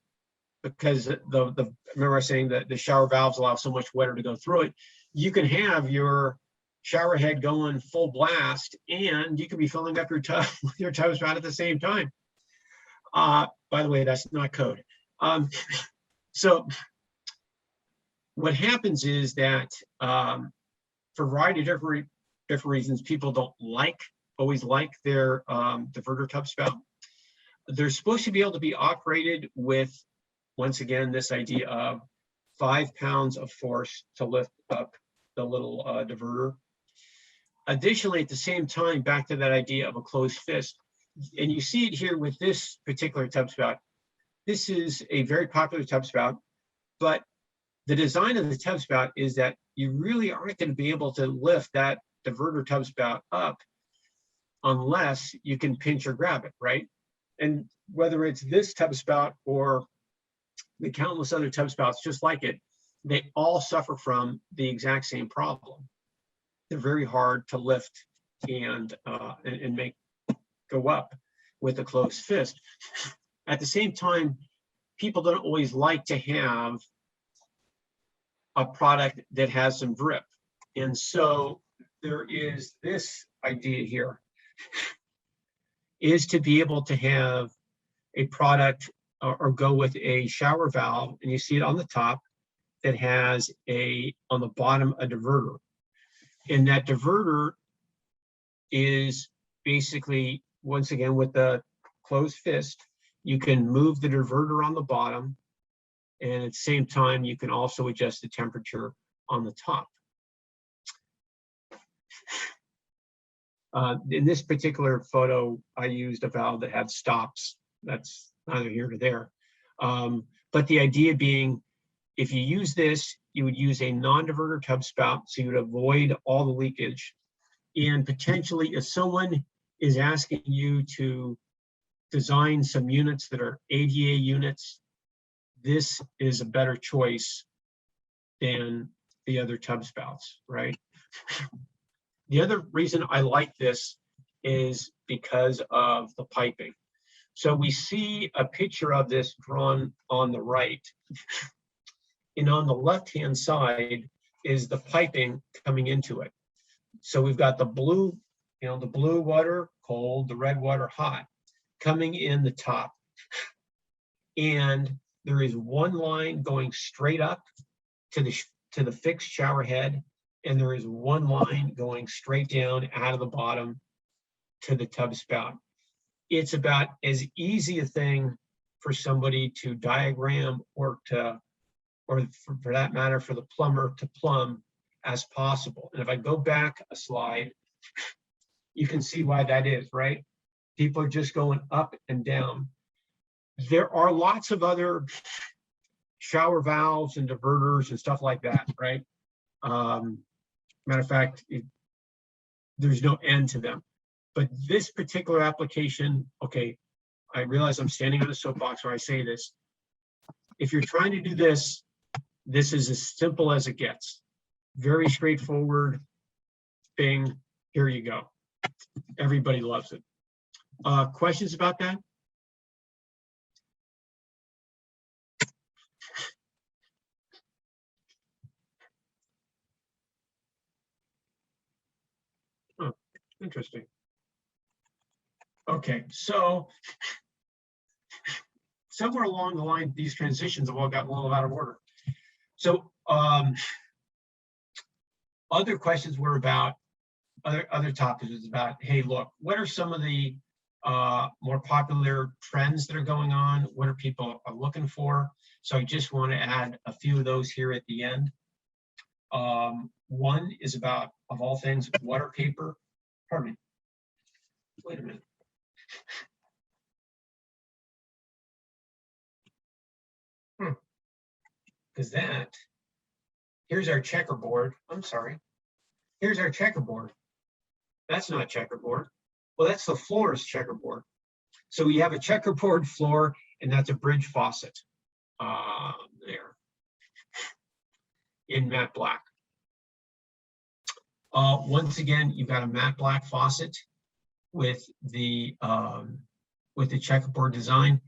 because remember I was saying that the shower valves allow so much water to go through it, you can have your shower head going full blast, and you could be filling up your tub with your tub spout at the same time. By the way, that's not code. So what happens is that for a variety of different reasons, people don't always like their diverter tub spout. They're supposed to be able to be operated with, once again, this idea of 5 pounds of force to lift up the little diverter. Additionally, at the same time, back to that idea of a closed fist, and you see it here with this particular tub spout. This is a very popular tub spout, but the design of the tub spout is that you really aren't going to be able to lift that diverter tub spout up unless you can pinch or grab it, right? And whether it's this tub spout or the countless other tub spouts just like it, they all suffer from the exact same problem. They're very hard to lift and make go up with a closed fist. At the same time, people don't always like to have a product that has some grip. And so there is this idea here, is to be able to have a product or go with a shower valve, and you see it on the top, that has on the bottom, a diverter. And that diverter is basically, once again, with the closed fist, you can move the diverter on the bottom, and at the same time, you can also adjust the temperature on the top. In this particular photo, I used a valve that had stops. That's neither here nor there. But the idea being, if you use this, you would use a non-diverter tub spout, so you would avoid all the leakage. And potentially, if someone is asking you to design some units that are ADA units, this is a better choice than the other tub spouts, right? The other reason I like this is because of the piping. So we see a picture of this drawn on the right. And on the left-hand side is the piping coming into it. So we've got the blue, the blue water cold, the red water hot, coming in the top. And there is one line going straight up to the fixed shower head, and there is one line going straight down out of the bottom to the tub spout. It's about as easy a thing for somebody to diagram or for that matter, for the plumber to plumb as possible. And if I go back a slide, you can see why that is, right? People are just going up and down. There are lots of other shower valves and diverters and stuff like that, right? Matter of fact, there's no end to them. But this particular application, okay, I realize I'm standing on a soapbox where I say this. If you're trying to do this, this is as simple as it gets. Very straightforward. Bing, here you go. Everybody loves it. Questions about that? Oh, interesting. Okay, so somewhere along the line, these transitions have all gotten a little out of order. So other questions were about, other topics was about, hey, look, what are some of the more popular trends that are going on? What are people looking for? So I just want to add a few of those here at the end. One is about, of all things, water paper. Pardon me. Wait a minute. Because here's our checkerboard. I'm sorry. Here's our checkerboard. That's not checkerboard. Well, that's the floor's checkerboard. So we have a checkerboard floor, and that's a bridge faucet there in matte black. Once again, you've got a matte black faucet with the checkerboard design.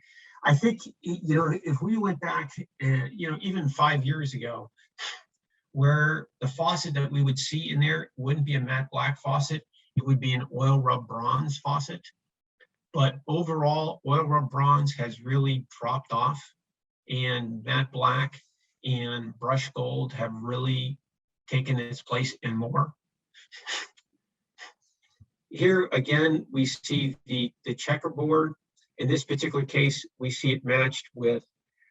I think, if we went back, even 5 years ago, where the faucet that we would see in there wouldn't be a matte black faucet, it would be an oil rub bronze faucet. But overall, oil rub bronze has really dropped off, and matte black and brushed gold have really taken its place and more. Here again, we see the checkerboard. In this particular case, we see it matched with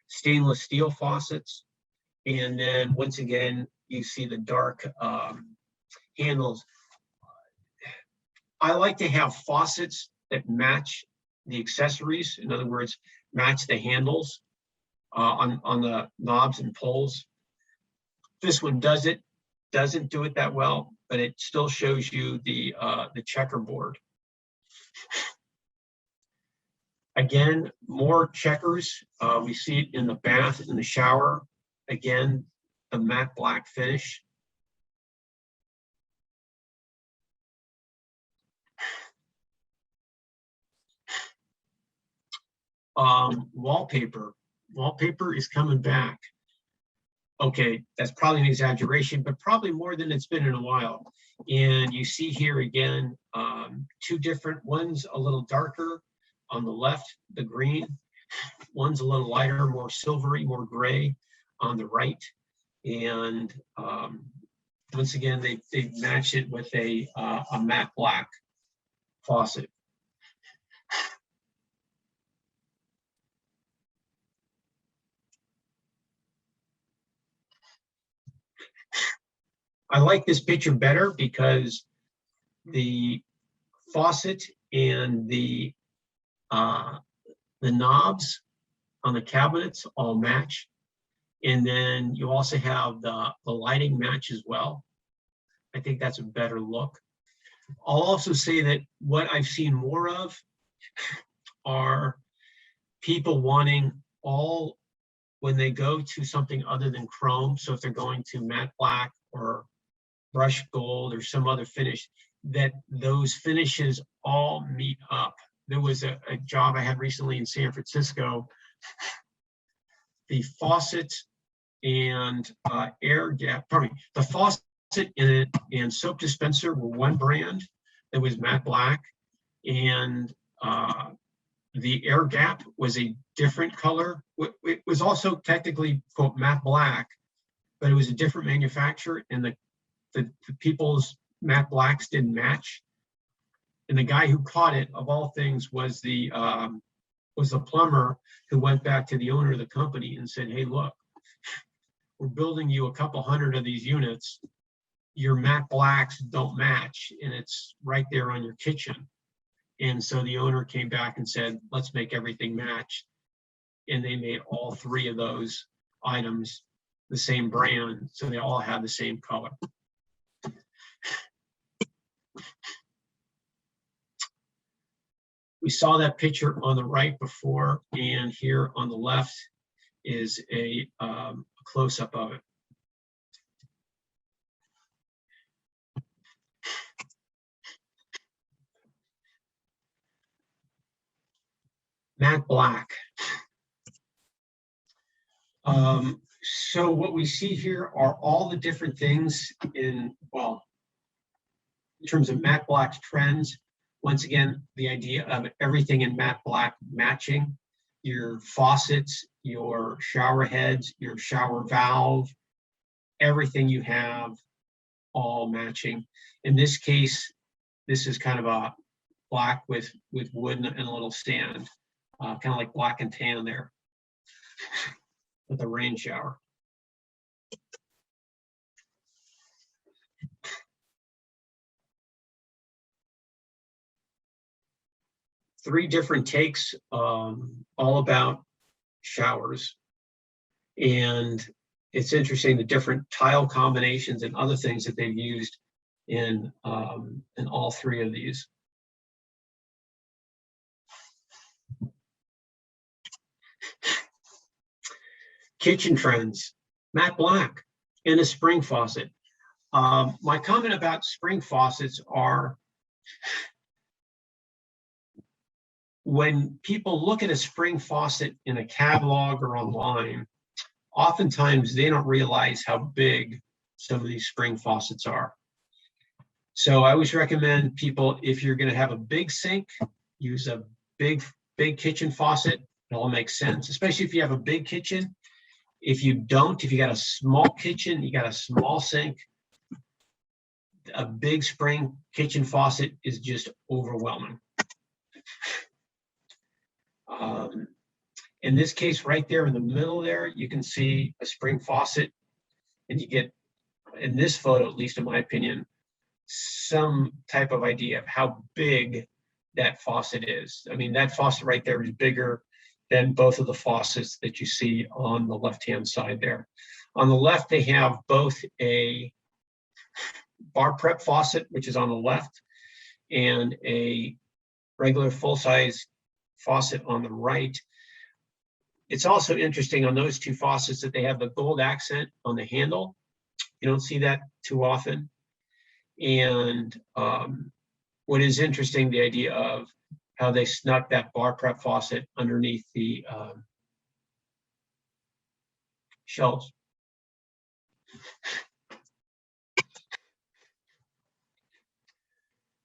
stainless steel faucets. And then once again, you see the dark handles. I like to have faucets that match the accessories. In other words, match the handles on the knobs and pulls. This one doesn't do it that well, but it still shows you the checkerboard. Again, more checkers. We see it in the bath, in the shower. Again, the matte black finish. Wallpaper. Wallpaper is coming back. Okay, that's probably an exaggeration, but probably more than it's been in a while. And you see here again, two different ones, a little darker on the left, the green. One's a little lighter, more silvery, more gray on the right. And once again, they match it with a matte black faucet. I like this picture better because the faucet and the knobs on the cabinets all match. And then you also have the lighting match as well. I think that's a better look. I'll also say that what I've seen more of are people wanting all, when they go to something other than chrome, so if they're going to matte black or brushed gold or some other finish, that those finishes all meet up. There was a job I had recently in San Francisco. The faucet and the faucet and soap dispenser were one brand that was matte black, and the air gap was a different color. It was also technically quote matte black, but it was a different manufacturer, and the people's matte blacks didn't match. And the guy who caught it, of all things, was the plumber who went back to the owner of the company and said, "Hey, look, we're building you a couple hundred of these units. Your matte blacks don't match, and it's right there on your kitchen." And so the owner came back and said, "Let's make everything match." And they made all three of those items the same brand, so they all had the same color. We saw that picture on the right before, and here on the left is a close-up of it. Matte black. So what we see here are all the different things in terms of matte black trends. Once again, the idea of everything in matte black matching. Your faucets, your shower heads, your shower valve, everything you have all matching. In this case, this is kind of a black with wood and a little sand, kind of like black and tan there with a rain shower. Three different takes, all about showers. And it's interesting the different tile combinations and other things that they've used in all three of these. Kitchen trends, matte black and a spring faucet. My comment about spring faucets are, when people look at a spring faucet in a catalog or online, oftentimes they don't realize how big some of these spring faucets are. So I always recommend people, if you're going to have a big sink, use a big kitchen faucet. It all makes sense, especially if you have a big kitchen. If you don't, if you got a small kitchen, you got a small sink, a big spring kitchen faucet is just overwhelming. In this case, right there in the middle there, you can see a spring faucet, and you get, in this photo, at least in my opinion, some type of idea of how big that faucet is. I mean, that faucet right there is bigger than both of the faucets that you see on the left-hand side there. On the left, they have both a bar prep faucet, which is on the left, and a regular full-size faucet on the right. It's also interesting on those two faucets that they have the gold accent on the handle. You don't see that too often. And what is interesting, the idea of how they snuck that bar prep faucet underneath the shelves.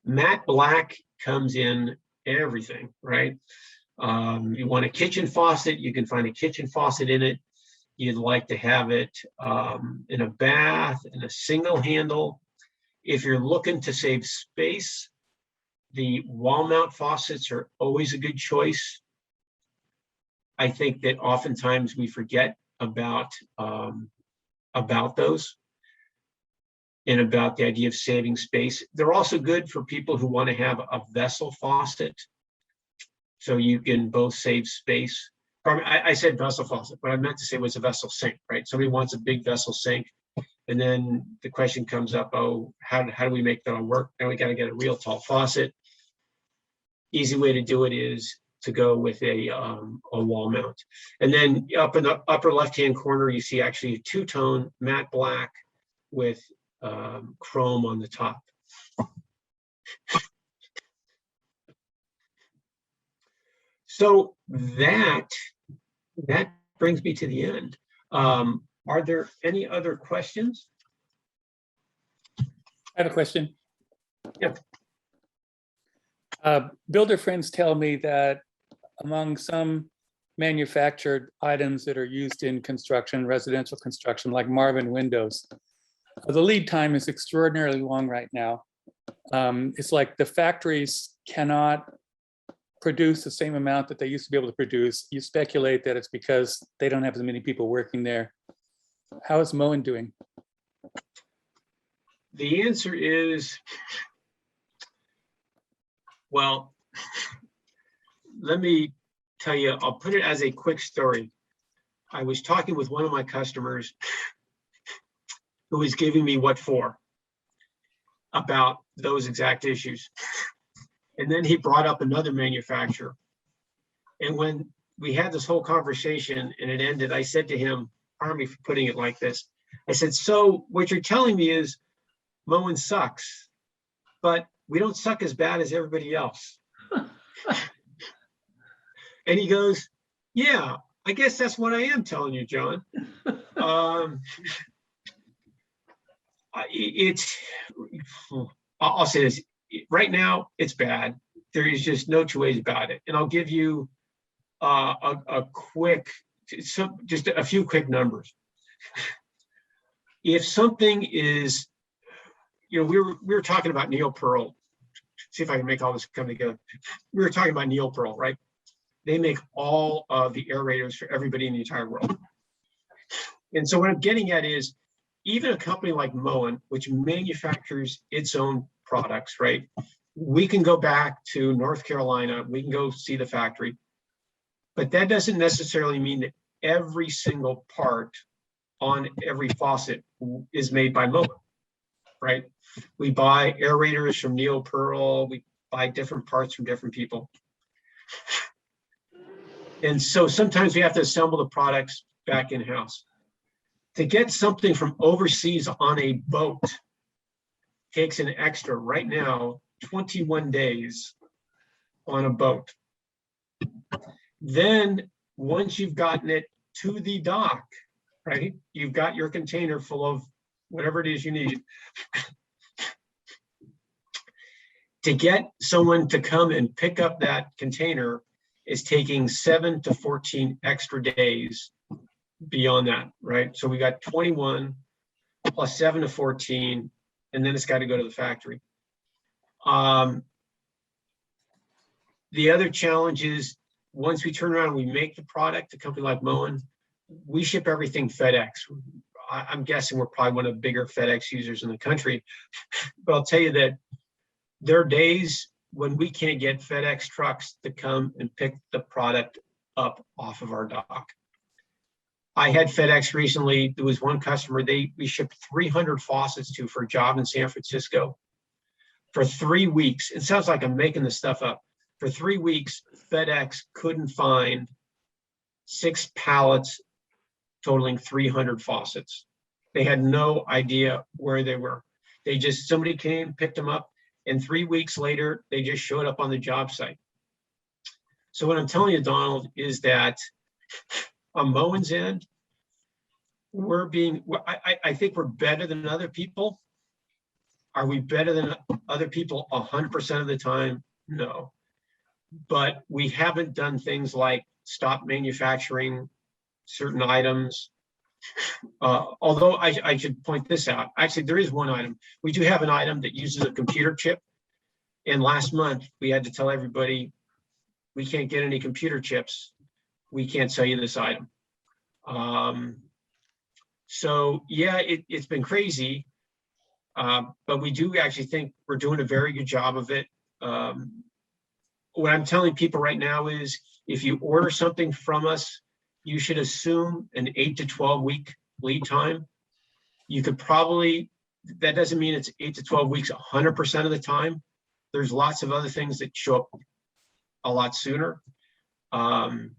Matte black comes in everything, right? You want a kitchen faucet, you can find a kitchen faucet in it. You'd like to have it in a bath, in a single handle. If you're looking to save space, the wall mount faucets are always a good choice. I think that oftentimes we forget about those and about the idea of saving space. They're also good for people who want to have a vessel faucet, so you can both save space. I said vessel faucet, but I meant to say was a vessel sink, right? Somebody wants a big vessel sink, and then the question comes up, oh, how do we make that all work? Now we got to get a real tall faucet. Easy way to do it is to go with a wall mount. And then up in the upper left-hand corner, you see actually a two-tone matte black with chrome on the top. So that brings me to the end. Are there any other questions? I have a question. Yeah. Builder friends tell me that among some manufactured items that are used in construction, residential construction, like Marvin windows, the lead time is extraordinarily long right now. It's like the factories cannot produce the same amount that they used to be able to produce. You speculate that it's because they don't have as many people working there. How is Moen doing? The answer is, well, let me tell you, I'll put it as a quick story. I was talking with one of my customers who was giving me what for about those exact issues. And then he brought up another manufacturer. And when we had this whole conversation and it ended, I said to him, pardon me for putting it like this, I said, so what you're telling me is Moen sucks, but we don't suck as bad as everybody else. And he goes, yeah, I guess that's what I am telling you, John. I'll say this, right now it's bad. There is just no two ways about it. And I'll give you just a few quick numbers. If something is, we were talking about neopearl. See if I can make all this come together. We were talking about neopearl, right? They make all of the aerators for everybody in the entire world. And so what I'm getting at is, even a company like Moen, which manufactures its own products, right? We can go back to North Carolina, we can go see the factory, but that doesn't necessarily mean that every single part on every faucet is made by Moen, right? We buy aerators from neopearl, we buy different parts from different people. And so sometimes we have to assemble the products back in-house. To get something from overseas on a boat takes an extra, right now, 21 days on a boat. Then once you've gotten it to the dock, right, you've got your container full of whatever it is you need. To get someone to come and pick up that container is taking 7 to 14 extra days beyond that, right? So we got 21 plus 7 to 14, and then it's got to go to the factory. The other challenge is once we turn around and we make the product, a company like Moen, we ship everything FedEx. I'm guessing we're probably one of the bigger FedEx users in the country, but I'll tell you that there are days when we can't get FedEx trucks to come and pick the product up off of our dock. I had FedEx recently. There was one customer we shipped 300 faucets to for a job in San Francisco for 3 weeks. It sounds like I'm making this stuff up. For 3 weeks, FedEx couldn't find 6 pallets totaling 300 faucets. They had no idea where they were. Somebody came, picked them up, and 3 weeks later, they just showed up on the job site. So what I'm telling you, Donald, is that on Moen's end, I think we're better than other people. Are we better than other people 100% of the time? No. But we haven't done things like stop manufacturing certain items. Although I should point this out. Actually, there is one item. We do have an item that uses a computer chip. And last month, we had to tell everybody, we can't get any computer chips. We can't sell you this item. So yeah, it's been crazy. But we do actually think we're doing a very good job of it. What I'm telling people right now is if you order something from us, you should assume an 8 to 12 week lead time. You could probably, that doesn't mean it's 8 to 12 weeks 100% of the time. There's lots of other things that show up a lot sooner. And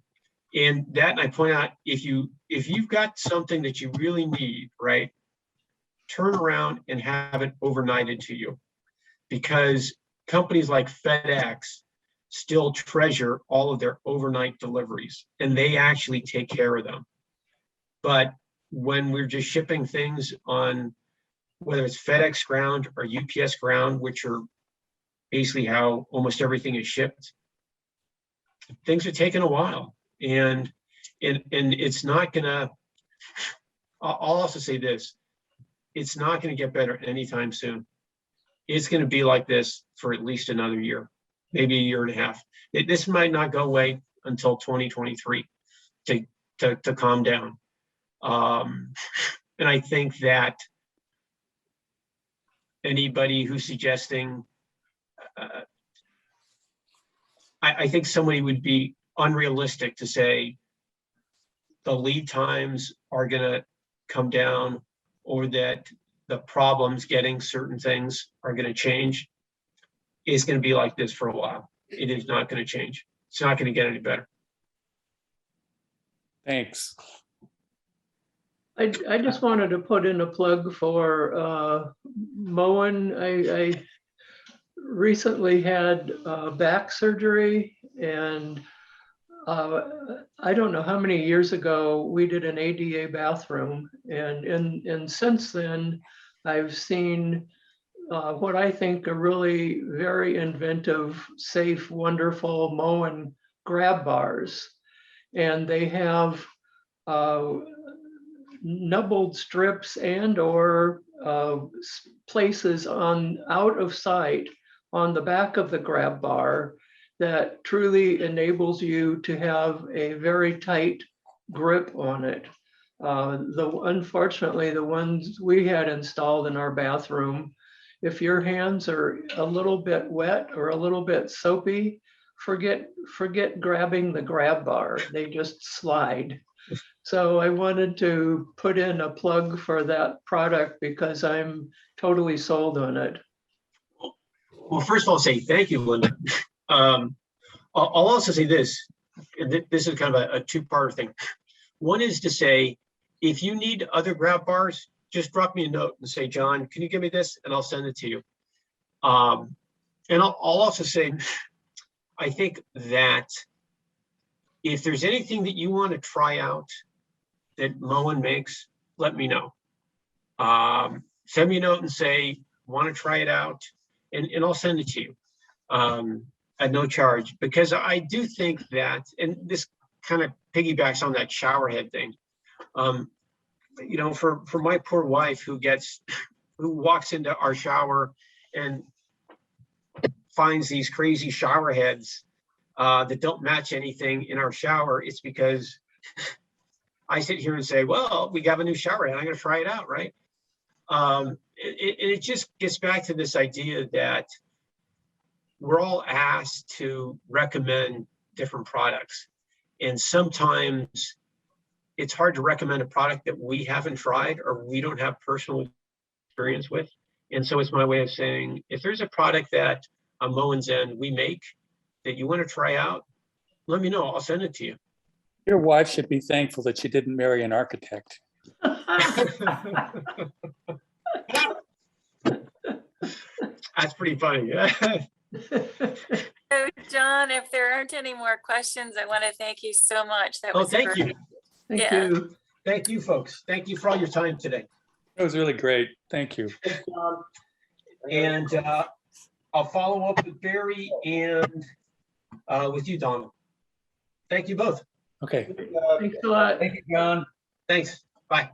I point out, if you've got something that you really need, right, turn around and have it overnighted to you, because companies like FedEx still treasure all of their overnight deliveries, and they actually take care of them. But when we're just shipping things on, whether it's FedEx ground or UPS ground, which are basically how almost everything is shipped, things are taking a while. And it's not gonna, I'll also say this, it's not gonna get better anytime soon. It's gonna be like this for at least another year, maybe a year and a half. This might not go away until 2023 to calm down. And I think that anybody who's suggesting, I think somebody would be unrealistic to say the lead times are gonna come down, or that the problems getting certain things are gonna change. It's gonna be like this for a while. It is not gonna change. It's not gonna get any better. Thanks. I just wanted to put in a plug for Moen. I recently had back surgery, and I don't know how many years ago we did an ADA bathroom, and since then I've seen what I think are really very inventive, safe, wonderful Moen grab bars, and they have nubbled strips and or places on out of sight on the back of the grab bar that truly enables you to have a very tight grip on it. Unfortunately, the ones we had installed in our bathroom, if your hands are a little bit wet or a little bit soapy, forget grabbing the grab bar. They just slide. So I wanted to put in a plug for that product because I'm totally sold on it. Well, first of all, say thank you, Linda. I'll also say this. This is kind of a two-part thing. One is to say, if you need other grab bars, just drop me a note and say, John, can you give me this? And I'll send it to you. And I'll also say, I think that if there's anything that you want to try out that Moen makes, let me know. send me a note and say, want to try it out, and I'll send it to you at no charge, because I do think that, and this kind of piggybacks on that shower head thing. You know, for my poor wife who walks into our shower and finds these crazy shower heads that don't match anything in our shower, it's because I sit here and say, well, we got a new shower head, I'm going to try it out, right? It just gets back to this idea that we're all asked to recommend different products. And sometimes it's hard to recommend a product that we haven't tried or we don't have personal experience with. And so it's my way of saying, if there's a product that on Moen's End we make that you want to try out, let me know. I'll send it to you. Your wife should be thankful that she didn't marry an architect. That's pretty funny. So John, if there aren't any more questions, I want to thank you so much. That Oh, was thank great. you. Thank Yeah. you. Thank you, folks. Thank you for all your time today. It was really great. Thank you. Thanks, John. And I'll follow up with Barry and with you, Donald. Thank you both. Okay. Thanks a lot. Thank you, John. Thanks. Bye.